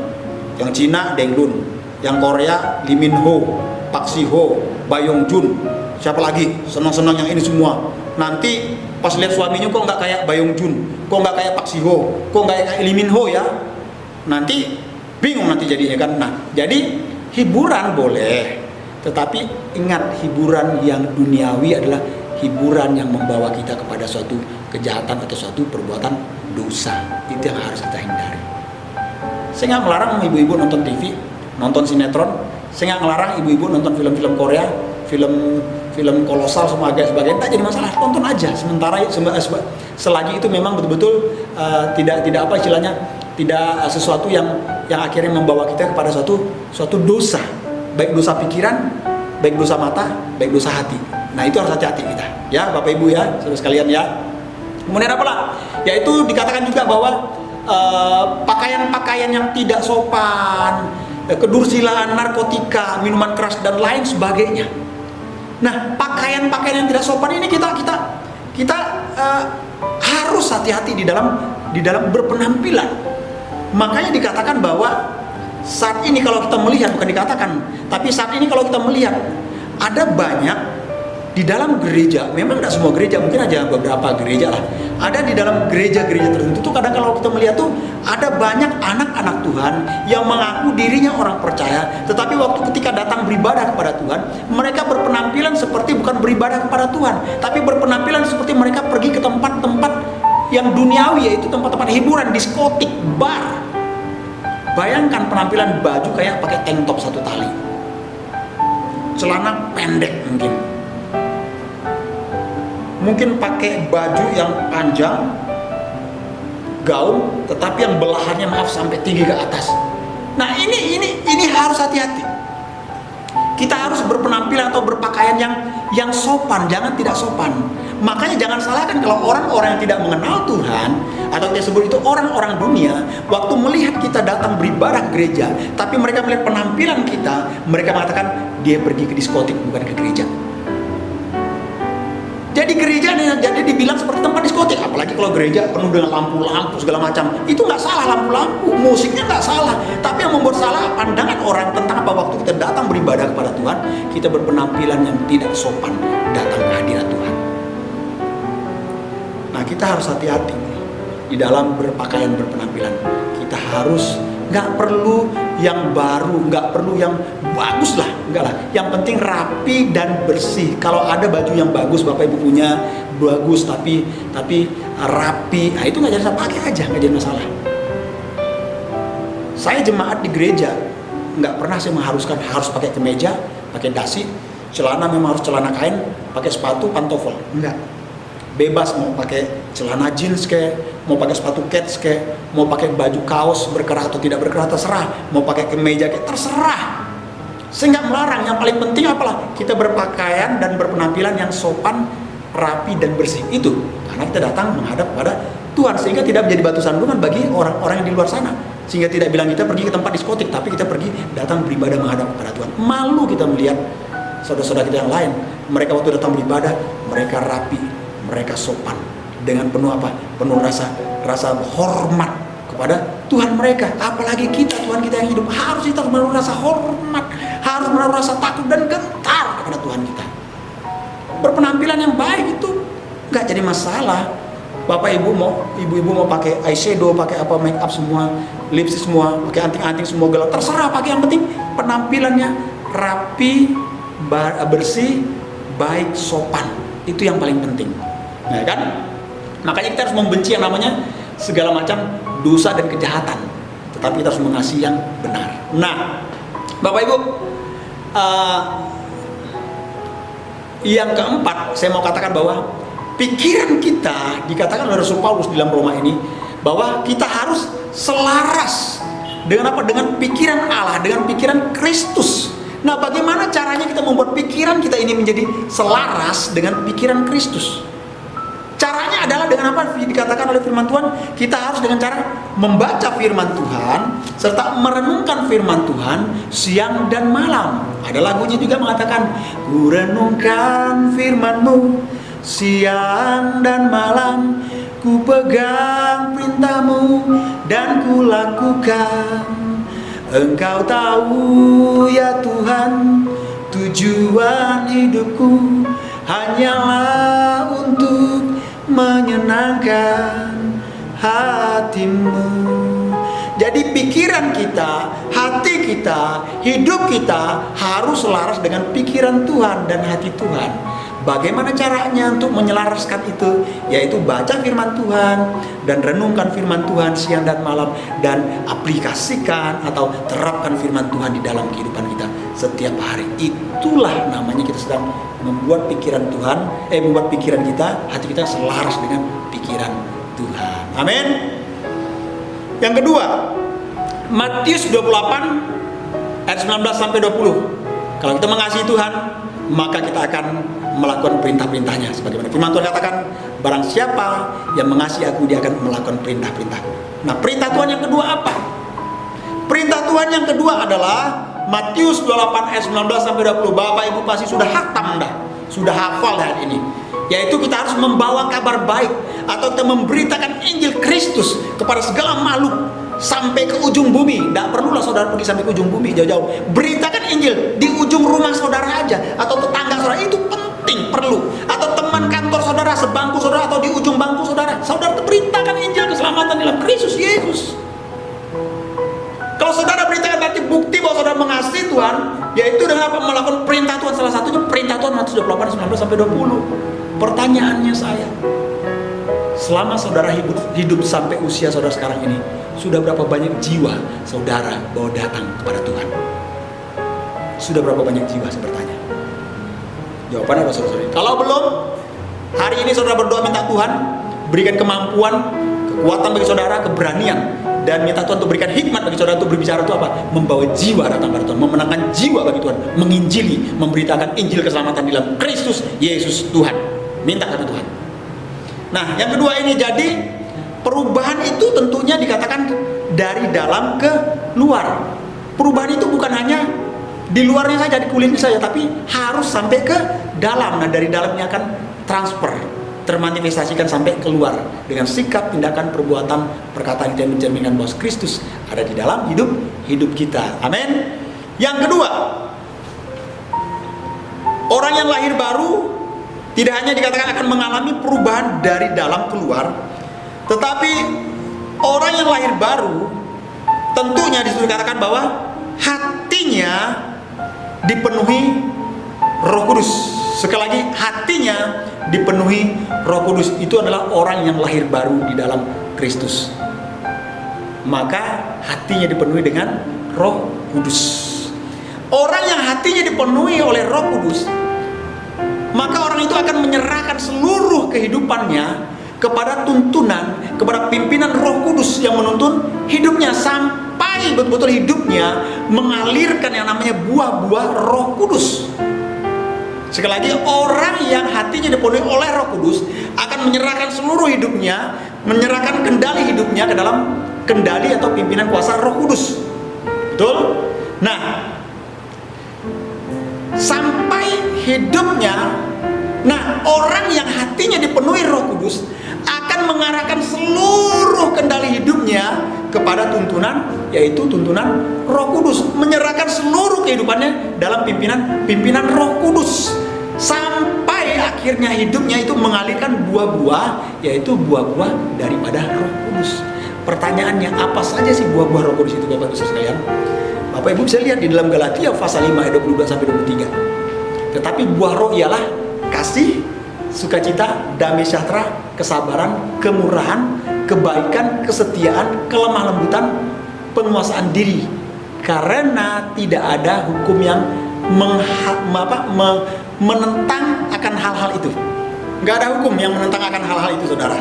Yang Cina Deng Dun, yang Korea Lee Min Ho, Park Si Ho, Bayong Jun, siapa lagi senang-senang yang ini semua. Nanti pas lihat suaminya kok nggak kayak Bayong Jun, kok nggak kayak Park Si Ho, kok nggak kayak Lee Min Ho ya. Nanti bingung nanti jadinya kan. Nah, jadi hiburan boleh, tetapi ingat hiburan yang duniawi adalah hiburan yang membawa kita kepada suatu kejahatan atau suatu perbuatan dosa. Itu yang harus kita hindari. Saya nggak melarang ibu-ibu nonton TV, nonton sinetron. Saya nggak melarang ibu-ibu nonton film-film Korea, film kolosal sebagainya. Tak jadi masalah, tonton aja. Sementara selagi itu memang betul-betul tidak apa istilahnya, tidak sesuatu yang akhirnya membawa kita kepada suatu dosa, baik dosa pikiran, baik dosa mata, baik dosa hati. Nah itu harus hati-hati kita, ya Bapak Ibu ya, saudara sekalian ya. Kemudian apalah? Yaitu dikatakan juga bahwa pakaian-pakaian yang tidak sopan, kedursilaan, narkotika, minuman keras dan lain sebagainya. Nah, pakaian-pakaian yang tidak sopan ini kita harus hati-hati di dalam berpenampilan. Makanya dikatakan bahwa saat ini kalau kita melihat, bukan dikatakan, tapi saat ini kalau kita melihat ada banyak di dalam gereja, memang tidak semua gereja, mungkin aja beberapa gereja lah. Ada di dalam gereja-gereja tertentu tuh kadang kalau kita melihat tuh ada banyak anak-anak Tuhan yang mengaku dirinya orang percaya, tetapi waktu ketika datang beribadah kepada Tuhan, mereka berpenampilan seperti bukan beribadah kepada Tuhan, tapi berpenampilan seperti mereka pergi ke tempat-tempat yang duniawi, yaitu tempat-tempat hiburan, diskotik, bar. Bayangkan penampilan baju kayak pakai tank top satu tali, celana pendek mungkin pakai baju yang panjang, gaun, tetapi yang belahannya maaf sampai tinggi ke atas. Nah ini harus hati-hati. Kita harus berpenampilan atau berpakaian yang sopan, jangan tidak sopan. Makanya jangan salahkan kalau orang-orang yang tidak mengenal Tuhan atau kita sebut itu orang-orang dunia, waktu melihat kita datang beribadah ke gereja, tapi mereka melihat penampilan kita, mereka mengatakan dia pergi ke diskotik bukan ke gereja. Jadi gereja jadi dibilang seperti tempat diskotik, apalagi kalau gereja penuh dengan lampu-lampu segala macam. Itu nggak salah lampu-lampu, musiknya nggak salah. Tapi yang membuat salah pandangan orang tentang apa waktu kita datang beribadah kepada Tuhan, kita berpenampilan yang tidak sopan datang ke hadirat Tuhan. Nah kita harus hati-hati di dalam berpakaian berpenampilan. Kita harus nggak perlu yang baru, nggak perlu yang bagus lah, enggak lah. Yang penting rapi dan bersih. Kalau ada baju yang bagus, Bapak Ibu punya bagus tapi rapi, nah itu nggak jadi saya pakai aja, nggak jadi masalah. Saya jemaat di gereja, nggak pernah saya mengharuskan harus pakai kemeja, pakai dasi, celana memang harus celana kain, pakai sepatu pantofel, enggak. Bebas mau pakai celana jeans mau pakai sepatu kets mau pakai baju kaos berkerah atau tidak berkerah terserah, mau pakai kemeja terserah. Saya nggak melarang, yang paling penting apalah kita berpakaian dan berpenampilan yang sopan, rapi dan bersih itu, karena kita datang menghadap pada Tuhan, sehingga tidak menjadi batu sandungan bagi orang-orang yang di luar sana, sehingga tidak bilang kita pergi ke tempat diskotik, tapi kita pergi datang beribadah menghadap kepada Tuhan. Malu kita melihat saudara-saudara kita yang lain, mereka waktu datang beribadah mereka rapi, mereka sopan dengan penuh penuh rasa hormat kepada Tuhan mereka. Apalagi kita, Tuhan kita yang hidup, harus kita menaruh rasa hormat, harus menaruh rasa takut dan gentar kepada Tuhan kita. Berpenampilan yang baik itu nggak jadi masalah. Bapak ibu mau pakai eyeshadow, pakai apa, make up semua, lipstick semua, pakai anting-anting semua gelap, terserah pakai, yang penting penampilannya rapi, bersih, baik, sopan. Itu yang paling penting. Nah kan? Makanya kita harus membenci yang namanya segala macam dosa dan kejahatan, tetapi kita harus mengasihi yang benar. Nah, Bapak Ibu, yang keempat saya mau katakan bahwa pikiran kita, dikatakan oleh Rasul Paulus di dalam Roma ini, bahwa kita harus selaras dengan apa? Dengan pikiran Allah, dengan pikiran Kristus, Nah, bagaimana caranya kita membuat pikiran kita ini menjadi selaras dengan pikiran Kristus? Caranya adalah dengan apa? Dikatakan oleh firman Tuhan, kita harus dengan cara membaca firman Tuhan serta merenungkan firman Tuhan siang dan malam. Ada lagunya juga mengatakan, ku renungkan firman-Mu siang dan malam, ku pegang perintah-Mu dan ku lakukan. Engkau tahu ya Tuhan, tujuan hidupku hanyalah untuk menyenangkan hati-Mu. Jadi pikiran kita, hati kita, hidup kita harus selaras dengan pikiran Tuhan dan hati Tuhan. Bagaimana caranya untuk menyelaraskan itu? Yaitu baca firman Tuhan dan renungkan firman Tuhan siang dan malam, dan aplikasikan atau terapkan firman Tuhan di dalam kehidupan kita setiap hari. Itulah namanya kita sedang membuat pikiran Tuhan, membuat pikiran kita, hati kita selaras dengan pikiran Tuhan. Amin. Yang kedua, Matius 28 ayat 19 sampai 20. Kalau kita mengasihi Tuhan, maka kita akan melakukan perintah-perintahnya. Sebagaimana firman Tuhan katakan, barang siapa yang mengasihi aku, dia akan melakukan perintah-perintahku. Nah, perintah Tuhan yang kedua apa? Perintah Tuhan yang kedua adalah Matius 28 ayat 19 sampai 20. Bapak Ibu pasti sudah hatam dah, sudah hafal hari ini. Yaitu kita harus membawa kabar baik atau kita memberitakan Injil Kristus kepada segala makhluk sampai ke ujung bumi. Tidak perlulah saudara pergi sampai ke ujung bumi jauh-jauh. Beritakan Injil di ujung rumah saudara aja, atau tetangga saudara, itu penting, perlu. Atau teman kantor saudara, sebangku saudara, atau di ujung bangku saudara. Saudara beritakan Injil keselamatan dalam Kristus Yesus. Kalau saudara beritakan nanti bukti bahwa saudara mengasihi Tuhan, yaitu dengan apa? Melakukan perintah Tuhan. Salah satunya perintah Tuhan Matius 28 19 sampai 20. Pertanyaannya saya, selama saudara hidup sampai usia saudara sekarang ini, sudah berapa banyak jiwa saudara bawa datang kepada Tuhan? Sudah berapa banyak jiwa, saya bertanya. Jawabannya apa saudara? Kalau belum, hari ini saudara berdoa minta Tuhan berikan kemampuan, kekuatan bagi saudara, keberanian, dan minta Tuhan untuk berikan hikmat bagi saudara untuk berbicara itu apa? Membawa jiwa datang kepada Tuhan, memenangkan jiwa bagi Tuhan, menginjili, memberitakan Injil keselamatan dalam Kristus Yesus Tuhan. Minta kepada Tuhan. Nah, yang kedua ini, jadi perubahan itu tentunya dikatakan dari dalam ke luar. Perubahan itu bukan hanya di luarnya saja, di kulitnya saja, tapi harus sampai ke dalam. Nah, dari dalamnya akan transfer, termanifestasikan sampai keluar dengan sikap, tindakan, perbuatan, perkataan yang mencerminkan bahwa Kristus ada di dalam hidup kita. Amin. Yang kedua, orang yang lahir baru tidak hanya dikatakan akan mengalami perubahan dari dalam keluar, tetapi orang yang lahir baru tentunya disitu dikatakan bahwa hatinya dipenuhi Roh Kudus. Sekali lagi, hatinya dipenuhi Roh Kudus. Itu adalah orang yang lahir baru di dalam Kristus. Maka hatinya dipenuhi dengan Roh Kudus. Orang yang hatinya dipenuhi oleh Roh Kudus, maka orang itu akan menyerahkan seluruh kehidupannya kepada tuntunan, kepada pimpinan Roh Kudus yang menuntun hidupnya, sampai betul-betul hidupnya mengalirkan yang namanya buah-buah Roh Kudus. Sekali lagi, orang yang hatinya dipenuhi oleh Roh Kudus akan menyerahkan seluruh hidupnya, menyerahkan kendali hidupnya ke dalam kendali atau pimpinan kuasa Roh Kudus. Betul? Nah, sampai hidupnya, nah, orang yang hatinya dipenuhi Roh Kudus akan mengarahkan seluruh kendali hidupnya kepada tuntunan, yaitu tuntunan Roh Kudus, menyerahkan seluruh kehidupannya dalam pimpinan Roh Kudus, sampai akhirnya hidupnya itu mengalirkan buah-buah, yaitu buah-buah daripada Roh Kudus. Pertanyaannya, apa saja sih buah-buah Roh Kudus itu, Bapak Ibu sekalian? Bapak Ibu bisa lihat di dalam Galatia pasal 5 ayat 22 sampai 23. Tetapi buah roh ialah kasih, sukacita, damai sejahtera, kesabaran, kemurahan, kebaikan, kesetiaan, kelemah lembutan, penguasaan diri. Karena tidak ada hukum yang menentang akan hal-hal itu. Nggak ada hukum yang menentang akan hal-hal itu, saudara.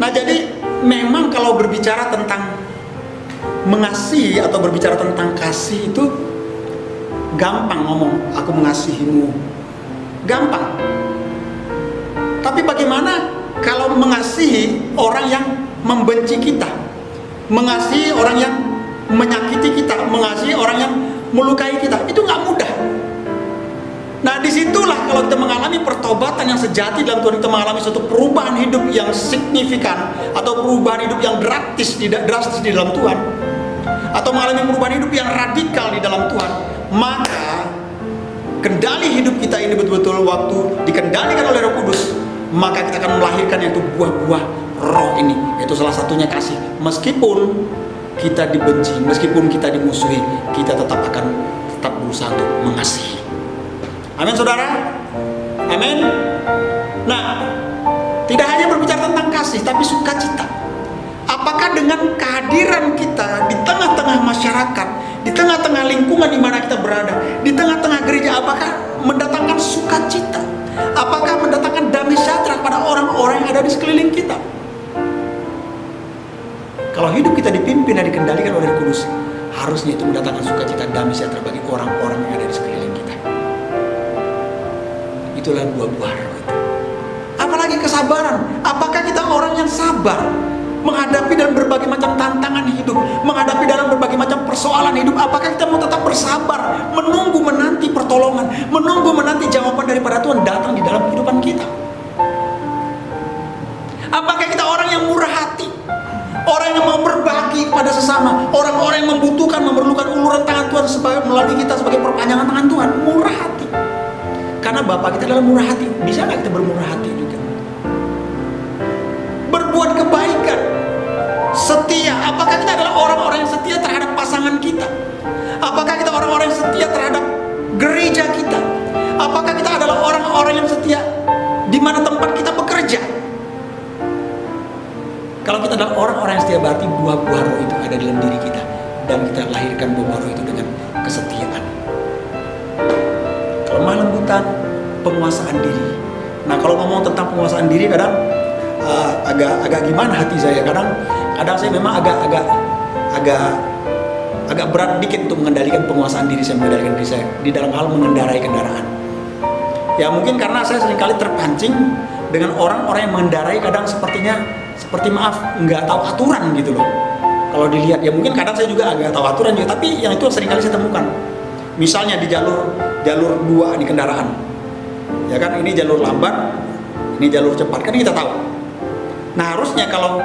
Nah, jadi memang kalau berbicara tentang mengasihi atau berbicara tentang kasih itu gampang ngomong, aku mengasihimu. Gampang. Tapi bagaimana kalau mengasihi orang yang membenci kita? Mengasihi orang yang menyakiti kita, mengasihi orang yang melukai kita, itu nggak mudah. Nah, disitulah kalau kita mengalami pertobatan yang sejati dalam Tuhan, kita mengalami suatu perubahan hidup yang signifikan atau perubahan hidup yang drastis di dalam Tuhan, atau mengalami perubahan hidup yang radikal di dalam Tuhan, maka kendali hidup kita ini betul-betul waktu dikendalikan oleh Roh Kudus, maka kita akan melahirkan yaitu buah-buah roh ini, yaitu salah satunya kasih. Meskipun kita dibenci, meskipun kita dimusuhi, kita tetap berusaha untuk mengasihi. Amin, saudara. Amin. Nah, tidak hanya berbicara tentang kasih, tapi sukacita. Apakah dengan kehadiran kita di tengah-tengah masyarakat, di tengah-tengah lingkungan di mana kita berada, di tengah-tengah gereja, apakah mendatangkan sukacita? Apakah mendatangkan damai sejahtera pada orang-orang yang ada di sekeliling kita? Kalau hidup kita dipimpin dan dikendalikan oleh Roh Kudus, harusnya itu mendatangkan sukacita, damai sejahtera bagi orang-orang yang ada di sekeliling kita. Itulah buah-buah roh itu. Apalagi kesabaran. Apakah kita orang yang sabar menghadapi dalam berbagai macam tantangan hidup, menghadapi dalam berbagai macam persoalan hidup? Apakah kita mau tetap bersabar, menunggu menanti pertolongan, menunggu menanti jawaban daripada Tuhan datang di dalam kehidupan kita? Apakah kita orang yang murah hati, orang yang mau berbagi kepada sesama, orang-orang yang membutuhkan, memerlukan uluran tangan Tuhan melalui kita sebagai perpanjangan tangan Tuhan? Murah hati. Karena Bapa kita adalah murah hati. Bisa nggak kita bermurah hati juga? Berbuat kebaikan, setia. Apakah kita adalah orang-orang yang setia terhadap pasangan kita? Apakah kita orang-orang yang setia terhadap gereja kita? Apakah kita adalah orang-orang yang setia di mana tempat kita bekerja? Kalau kita adalah orang-orang yang setia, berarti buah-buah roh itu ada dalam diri kita, dan kita lahirkan buah-buah roh itu dengan kesetiaan. Lemah lembutan, penguasaan diri. Nah, kalau ngomong tentang penguasaan diri, kadang agak gimana hati saya. Kadang saya memang agak berat dikit untuk mengendalikan penguasaan diri saya, mengendalikan diri saya di dalam hal mengendarai kendaraan. Ya mungkin karena saya seringkali terpancing dengan orang-orang yang mengendarai, kadang seperti maaf nggak tahu aturan gitu loh. Kalau dilihat, ya mungkin kadang saya juga agak tahu aturan juga, tapi yang itu seringkali saya temukan. Misalnya di jalur 2 di kendaraan, ya kan, ini jalur lambat, ini jalur cepat, kan kita tahu. Nah, harusnya kalau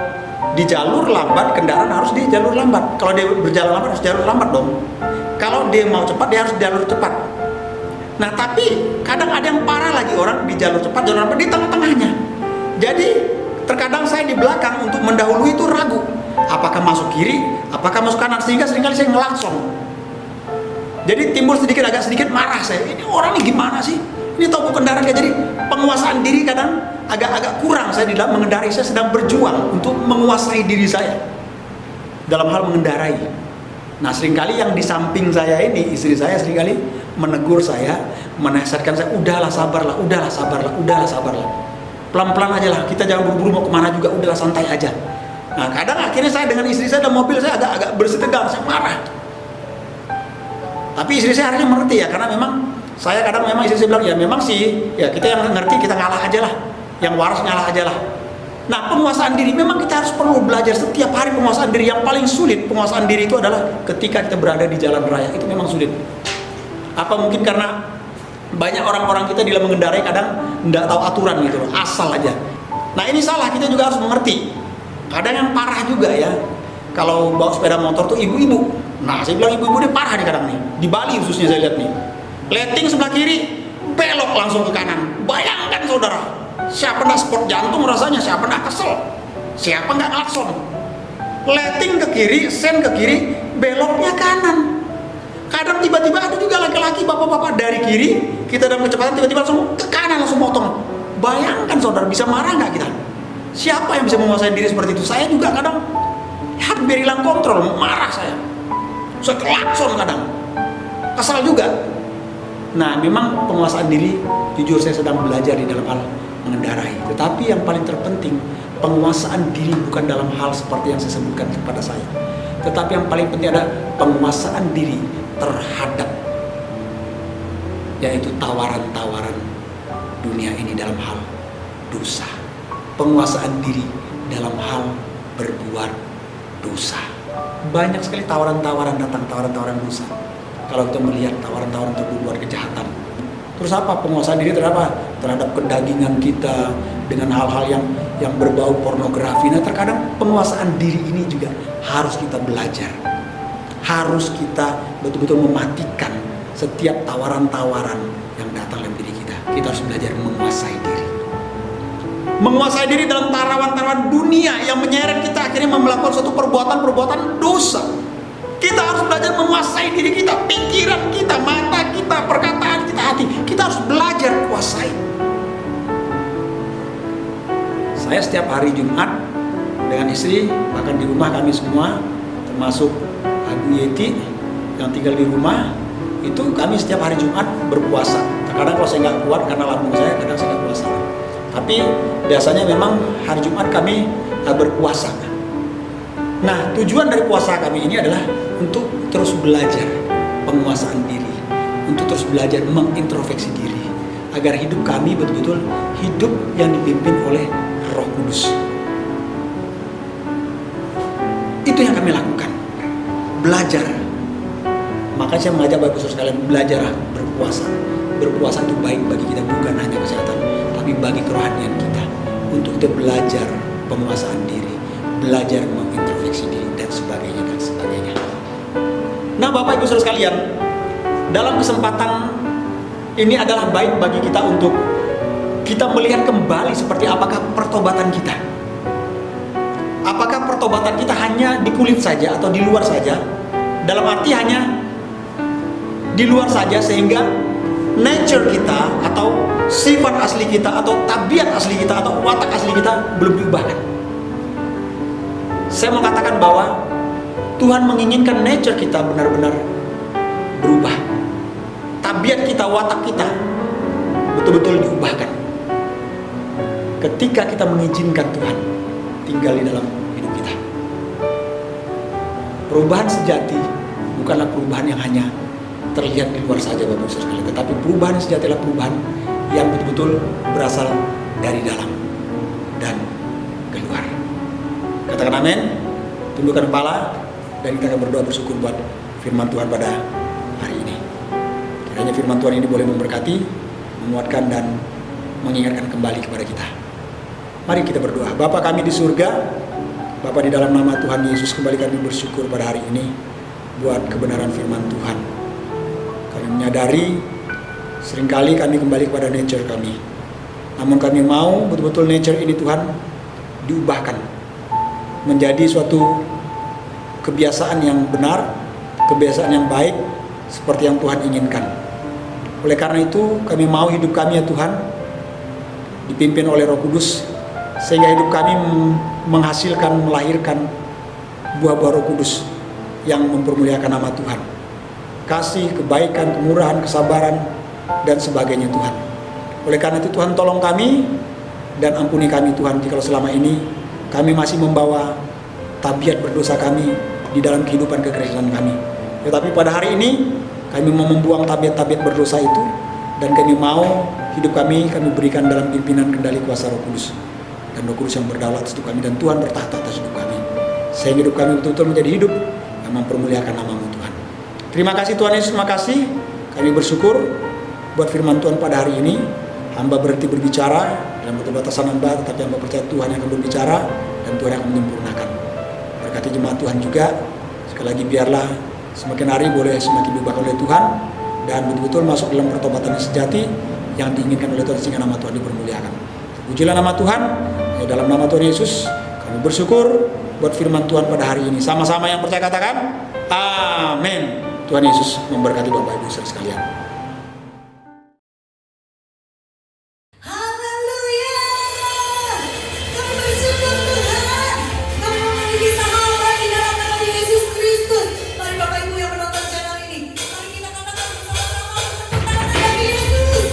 di jalur lambat, kendaraan harus di jalur lambat. Kalau dia berjalan lambat, harus jalur lambat dong. Kalau dia mau cepat, dia harus jalur cepat. Nah, tapi kadang ada yang parah lagi, orang di jalur cepat, jalur lambat di tengah-tengahnya. Jadi terkadang saya di belakang untuk mendahului itu ragu, apakah masuk kiri, apakah masuk kanan, sehingga seringkali saya ngelakson. Jadi timbul agak sedikit marah saya. Ini orang ini gimana sih? Ini tahu kendaraan. Jadi penguasaan diri kadang agak kurang saya di dalam mengendarai. Saya sedang berjuang untuk menguasai diri saya dalam hal mengendarai. Nah, seringkali yang di samping saya ini, istri saya seringkali menegur saya, menasihatkan saya, udahlah sabarlah. Pelan-pelan aja lah, kita jangan buru-buru mau kemana juga, udahlah santai aja. Nah, kadang akhirnya saya dengan istri saya dalam mobil, saya agak bersih tegang, saya marah. Tapi istri saya harusnya mengerti ya, karena memang saya kadang memang istri saya bilang, ya memang sih, ya kita yang ngerti kita ngalah aja lah, yang waras ngalah aja lah. Nah, penguasaan diri memang kita harus perlu belajar setiap hari penguasaan diri. Yang paling sulit penguasaan diri itu adalah ketika kita berada di jalan raya, itu memang sulit. Apa mungkin karena banyak orang-orang kita di dalam mengendarai kadang tidak tahu aturan gitu loh, asal aja. Nah, ini salah, kita juga harus mengerti. Kadang yang parah juga ya, kalau bawa sepeda motor tuh ibu-ibu. Nah, saya bilang ibu-ibu ini parah nih kadang nih. Di Bali khususnya saya lihat nih. Letting sebelah kiri, belok langsung ke kanan. Bayangkan saudara, siapa nggak sport jantung rasanya, siapa nggak kesel, siapa nggak ngelakson. Letting ke kiri, sen ke kiri, beloknya kanan. Kadang tiba-tiba ada juga laki-laki, bapak-bapak dari kiri, kita dalam kecepatan tiba-tiba langsung ke kanan, langsung potong. Bayangkan saudara, bisa marah nggak kita? Siapa yang bisa menguasai diri seperti itu? Saya juga kadang hampir hilang kontrol, marah saya. Saya klakson kadang, kesal juga. Nah, memang penguasaan diri, jujur saya sedang belajar di dalam hal mengendarai. Tetapi yang paling terpenting, penguasaan diri bukan dalam hal seperti yang saya sebutkan kepada saya, tetapi yang paling penting adalah penguasaan diri terhadap yaitu tawaran-tawaran dunia ini dalam hal dosa. Penguasaan diri dalam hal berbuat dosa. Banyak sekali tawaran-tawaran datang, tawaran-tawaran dosa. Kalau kita melihat tawaran-tawaran untuk berbuat kejahatan. Terus apa? Penguasaan diri terhadap apa? Terhadap kedagingan kita dengan hal-hal yang berbau pornografi. Nah, terkadang penguasaan diri ini juga harus kita belajar. Harus kita betul-betul mematikan setiap tawaran-tawaran yang datang dalam diri kita. Kita harus belajar menguasai diri. Menguasai diri dalam tawaran-tawaran dunia yang menyeret kita akhirnya melakukan suatu perbuatan-perbuatan dosa. Kita harus belajar menguasai diri kita, pikiran kita, mata kita, perkataan kita, hati. Kita harus belajar kuasai. Saya setiap hari Jumat dengan istri, bahkan di rumah kami semua, termasuk Abu Yeti yang tinggal di rumah, itu kami setiap hari Jumat berpuasa. Kadang kalau saya nggak kuat karena lambung saya, kadang saya nggak puasa. Tapi biasanya memang hari Jumat kami berpuasa. Nah, tujuan dari puasa kami ini adalah untuk terus belajar penguasaan diri, untuk terus belajar mengintrospeksi diri, agar hidup kami betul-betul hidup yang dipimpin oleh Roh Kudus. Itu yang kami lakukan, belajar. Makanya saya mengajak Bapak Ibu Saudara sekalian, belajar berpuasa. Berpuasa itu baik bagi kita, bukan hanya kesehatan, tapi bagi kerohanian kita. Untuk kita belajar penguasaan diri, belajar mengintrospeksi diri, dan sebagainya, dan sebagainya. Nah, Bapak Ibu Saudara sekalian, dalam kesempatan ini adalah baik bagi kita untuk kita melihat kembali seperti apakah pertobatan kita. Apakah pertobatan kita hanya di kulit saja atau di luar saja? Dalam arti hanya di luar saja sehingga nature kita atau sifat asli kita atau tabiat asli kita atau watak asli kita belum diubahkan. Saya mau katakan bahwa Tuhan menginginkan nature kita benar-benar berubah. Tabiat kita, watak kita betul-betul diubahkan. Ketika kita mengizinkan Tuhan tinggal di dalam hidup kita. Perubahan sejati bukanlah perubahan yang hanya terlihat di luar saja Bapak Ibu sekalian, tetapi perubahan sejati adalah perubahan yang betul-betul berasal dari dalam dan keluar. Katakan amin, tundukkan kepala, dan kita akan berdoa bersyukur buat firman Tuhan pada hari ini. Kiranya firman Tuhan ini boleh memberkati, menguatkan, dan mengingatkan kembali kepada kita. Mari kita berdoa. Bapa kami di surga, Bapa, di dalam nama Tuhan Yesus, kembali kami bersyukur pada hari ini buat kebenaran firman Tuhan. Kami menyadari seringkali kami kembali kepada nature kami. Namun kami mau betul-betul nature ini Tuhan diubahkan menjadi suatu kebiasaan yang benar, kebiasaan yang baik seperti yang Tuhan inginkan. Oleh karena itu kami mau hidup kami ya Tuhan dipimpin oleh Roh Kudus, sehingga hidup kami menghasilkan, melahirkan buah-buah Roh Kudus yang mempermuliakan nama Tuhan. Kasih, kebaikan, kemurahan, kesabaran, dan sebagainya Tuhan. Oleh karena itu Tuhan tolong kami dan ampuni kami Tuhan jika selama ini kami masih membawa tabiat berdosa kami di dalam kehidupan kekristenan kami. Tetapi pada hari ini kami mau membuang tabiat-tabiat berdosa itu, dan kami mau hidup kami berikan dalam pimpinan kendali kuasa Roh Kudus, dan Roh Kudus yang berdaulat atas hidup kami, dan Tuhan bertahta atas hidup kami, sehingga hidup kami betul-betul menjadi hidup yang mempermuliakan nama-Mu Tuhan. Terima kasih Tuhan Yesus, terima kasih. Kami bersyukur buat firman Tuhan pada hari ini. Hamba berhenti berbicara dalam keterbatasan hamba, tetapi hamba percaya Tuhan yang akan berbicara dan Tuhan yang akan menyempurnakan. Berkati jemaat Tuhan juga. Sekali lagi biarlah semakin hari boleh semakin diubahkan oleh Tuhan, dan betul-betul masuk dalam pertobatan yang sejati yang diinginkan oleh Tuhan, sehingga nama Tuhan dipermuliakan. Pujilah nama Tuhan. Dalam nama Tuhan Yesus kami bersyukur buat firman Tuhan pada hari ini. Sama-sama yang percaya katakan amin. Tuhan Yesus memberkati Bapak Ibu saudara sekalian. Haleluya. Kami bersyukur Tuhan. Kami memiliki sahabat di dalam nama Yesus Kristus. Mari Bapak Ibu yang menonton channel ini, mari kita katakan bersama-sama tentang nama Yesus.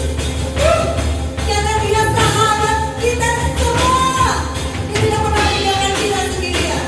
Karena Dia sahabat kita semua. Dia tidak pernah meninggalkan kita sendirian.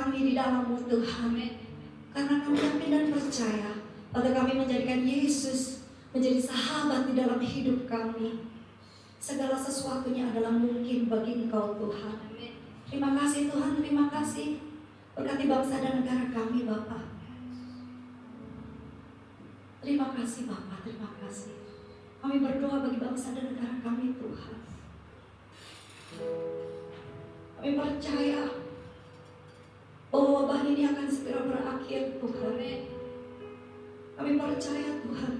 kami di dalam-Mu Tuhan. Karena kami yakin dan percaya bahwa kami menjadikan Yesus menjadi sahabat di dalam hidup kami. Segala sesuatunya adalah mungkin bagi Engkau Tuhan. Terima kasih Tuhan, terima kasih. Berkati bangsa dan negara kami Bapa. Terima kasih Bapa, terima kasih. Kami berdoa bagi bangsa dan negara kami Tuhan. Kami percaya bahwa wabah ini akan segera berakhir Tuhan. Kami percaya Tuhan.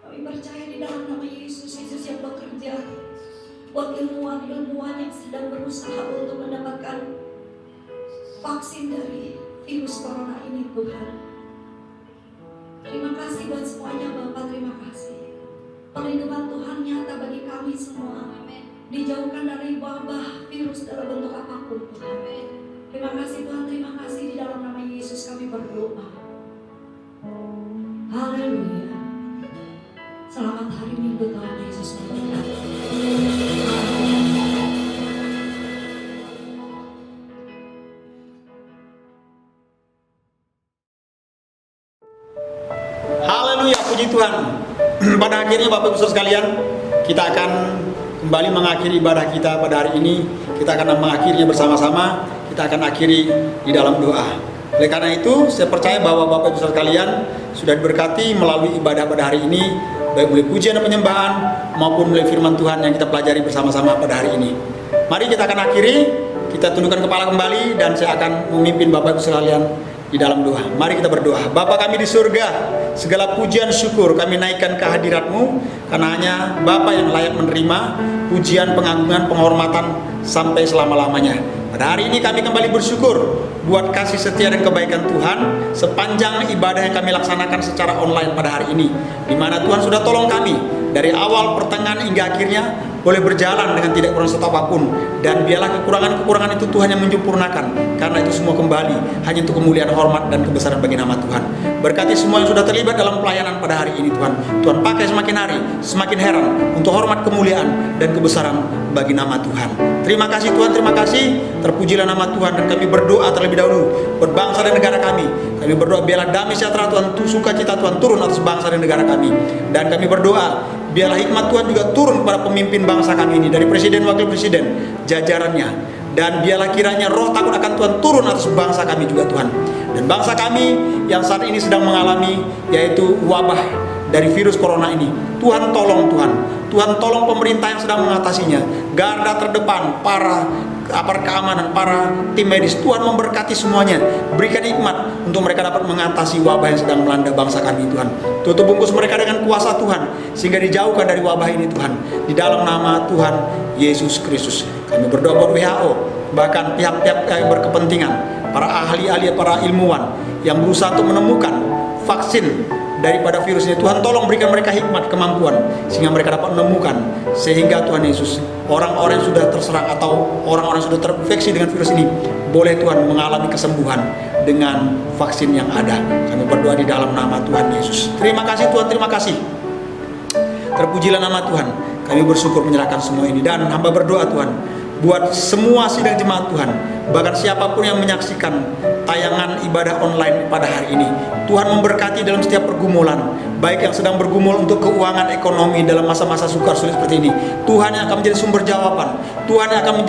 Kami percaya di dalam nama Yesus yang bekerja buat ilmuwan-ilmuwan yang sedang berusaha untuk mendapatkan vaksin dari virus corona ini Tuhan. Terima kasih buat semuanya Bapak, terima kasih. Perlindungan Tuhan nyata bagi kami semua. Dijauhkan dari wabah virus dalam bentuk apapun Tuhan. Terima kasih Tuhan, terima kasih. Di dalam nama Yesus kami berdoa. Haleluya. Selamat hari Minggu Tuhan Yesus memberkati. Haleluya, puji Tuhan. Pada akhirnya Bapak Ibu Saudara sekalian, kita akan kembali mengakhiri ibadah kita pada hari ini. Kita akan mengakhirinya bersama-sama. Kita akan akhiri di dalam doa. Oleh karena itu, saya percaya bahwa Bapak Ibu Saudara sekalian sudah diberkati melalui ibadah pada hari ini, baik melalui pujian dan penyembahan maupun melalui firman Tuhan yang kita pelajari bersama-sama pada hari ini. Mari kita akan akhiri, kita tundukkan kepala kembali dan saya akan memimpin Bapak Ibu sekalian di dalam doa. Mari kita berdoa. Bapa kami di surga, segala pujian syukur kami naikkan ke hadirat-Mu, karena hanya Bapa yang layak menerima pujian, pengagungan, penghormatan sampai selama-lamanya. Pada hari ini kami kembali bersyukur buat kasih setia dan kebaikan Tuhan sepanjang ibadah yang kami laksanakan secara online pada hari ini, di mana Tuhan sudah tolong kami dari awal, pertengahan hingga akhirnya boleh berjalan dengan tidak kurang satu apapun. Dan biarlah kekurangan-kekurangan itu Tuhan yang menyempurnakan, karena itu semua kembali hanya untuk kemuliaan, hormat dan kebesaran bagi nama Tuhan. Berkati semua yang sudah terlibat dalam pelayanan pada hari ini Tuhan. Tuhan pakai semakin hari semakin heran untuk hormat, kemuliaan dan kebesaran bagi nama Tuhan. Terima kasih Tuhan, terima kasih. Terpujilah nama Tuhan. Dan kami berdoa terlebih dahulu buat bangsa dan negara kami. Kami berdoa biarlah damai sejahtera Tuhan, sukacita Tuhan turun atas bangsa dan negara kami. Dan kami berdoa biarlah hikmat Tuhan juga turun kepada pemimpin bangsa kami ini, dari presiden, wakil presiden, jajarannya. Dan biarlah kiranya roh takut akan Tuhan turun atas bangsa kami juga Tuhan. Dan bangsa kami yang saat ini sedang mengalami yaitu wabah dari virus corona ini, Tuhan tolong Tuhan. Tuhan tolong pemerintah yang sedang mengatasinya, garda terdepan, para aparat keamanan, para tim medis. Tuhan memberkati semuanya, berikan hikmat untuk mereka dapat mengatasi wabah yang sedang melanda bangsa kami Tuhan. Tutup bungkus mereka dengan kuasa Tuhan, sehingga dijauhkan dari wabah ini Tuhan. Di dalam nama Tuhan Yesus Kristus kami berdoa buat WHO, bahkan pihak-pihak yang berkepentingan, para ahli-ahli, para ilmuwan yang berusaha untuk menemukan vaksin daripada virus ini. Tuhan tolong berikan mereka hikmat, kemampuan, sehingga mereka dapat menemukan, sehingga Tuhan Yesus, orang-orang yang sudah terserang atau orang-orang yang sudah terinfeksi dengan virus ini boleh Tuhan mengalami kesembuhan dengan vaksin yang ada. Kami berdoa di dalam nama Tuhan Yesus. Terima kasih Tuhan, terima kasih. Terpujilah nama Tuhan. Kami bersyukur menyerahkan semua ini, dan hamba berdoa Tuhan buat semua sidang jemaat Tuhan, bahkan siapapun yang menyaksikan tayangan ibadah online pada hari ini. Tuhan memberkati dalam setiap pergumulan, baik yang sedang bergumul untuk keuangan ekonomi dalam masa-masa sukar sulit seperti ini. Tuhan yang akan menjadi sumber jawaban, Tuhan yang akan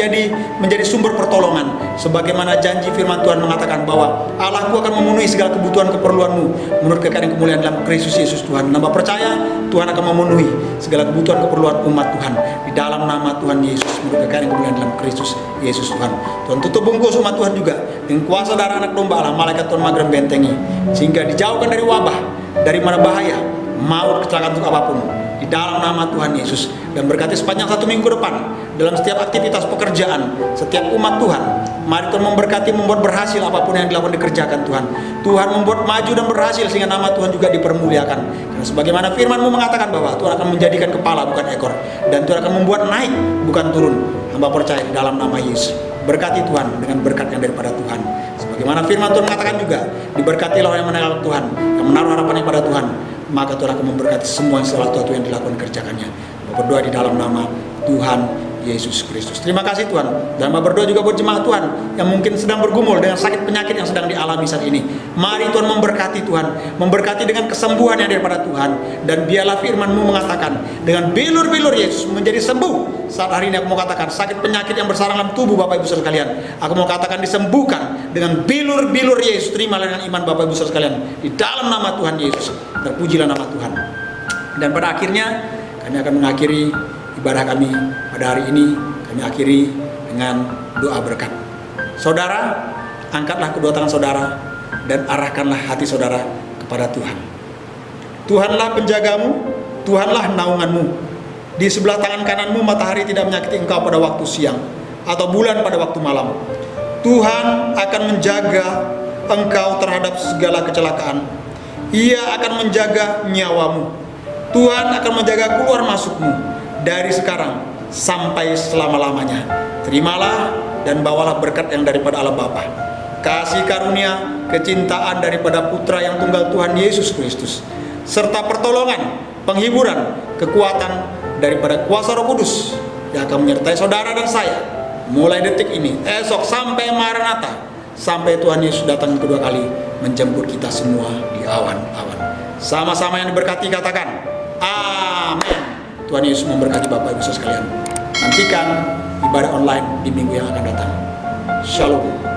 menjadi sumber pertolongan. Sebagaimana janji firman Tuhan mengatakan bahwa Allahku akan memenuhi segala kebutuhan keperluanmu menurut kekayaan kemuliaan dalam Kristus Yesus Tuhan. Nambah percaya Tuhan akan memenuhi segala kebutuhan keperluan umat Tuhan di dalam nama Tuhan Yesus menurut kekayaan kemuliaan dalam Kristus Yesus Tuhan. Tuhan tutup bungkus umat Tuhan juga dengan kuasa darah anak domba Allah, malaikat Tuhan magram bentengi, sehingga dijauhkan dari wabah, dari mana bahaya, maut, kecelakaan untuk apapun di dalam nama Tuhan Yesus. Dan berkati sepanjang 1 minggu depan dalam setiap aktivitas pekerjaan setiap umat Tuhan. Mari Tuhan memberkati, membuat berhasil apapun yang dilakukan dikerjakan Tuhan. Tuhan membuat maju dan berhasil sehingga nama Tuhan juga dipermuliakan. Karena sebagaimana firman-Mu mengatakan bahwa Tuhan akan menjadikan kepala bukan ekor, dan Tuhan akan membuat naik bukan turun. Hamba percaya di dalam nama Yesus. Berkati Tuhan dengan berkat yang daripada Tuhan. Sebagaimana firman Tuhan mengatakan juga, diberkatilah orang yang mengenal Tuhan, yang menaruh harapannya pada Tuhan, maka Tuhan akan memberkati semua sesuatu yang dilakukan kerjakannya. Berdoa di dalam nama Tuhan Yesus Kristus. Terima kasih Tuhan. Dan berdoa juga buat jemaat Tuhan yang mungkin sedang bergumul dengan sakit penyakit yang sedang dialami saat ini. Mari Tuhan memberkati Tuhan, memberkati dengan kesembuhan yang daripada Tuhan. Dan biarlah firman-Mu mengatakan dengan bilur-bilur Yesus menjadi sembuh. Saat hari ini aku mau katakan sakit penyakit yang bersarang dalam tubuh Bapak Ibu Saudara sekalian, aku mau katakan disembuhkan dengan bilur-bilur Yesus. Terimalah dengan iman Bapak Ibu Saudara sekalian di dalam nama Tuhan Yesus. Terpujilah nama Tuhan. Dan pada akhirnya kami akan mengakhiri ibadah kami pada hari ini. Kami akhiri dengan doa berkat. Saudara, angkatlah kedua tangan saudara dan arahkanlah hati saudara kepada Tuhan. Tuhanlah penjagamu, Tuhanlah naunganmu. Di sebelah tangan kananmu matahari tidak menyakiti engkau pada waktu siang atau bulan pada waktu malam. Tuhan akan menjaga engkau terhadap segala kecelakaan. Ia akan menjaga nyawamu. Tuhan akan menjaga keluar masukmu dari sekarang sampai selama-lamanya. Terimalah dan bawalah berkat yang daripada Allah Bapa, kasih karunia, kecintaan daripada Putra yang tunggal Tuhan Yesus Kristus, serta pertolongan, penghiburan, kekuatan daripada kuasa Roh Kudus yang akan menyertai saudara dan saya mulai detik ini, esok sampai Maranatha, sampai Tuhan Yesus datang kedua kali menjemput kita semua di awan-awan. Sama-sama yang diberkati katakan amin. Tuhan Yesus memberkati Bapak Ibu sekalian. Nantikan ibadah online di minggu yang akan datang. Shalom.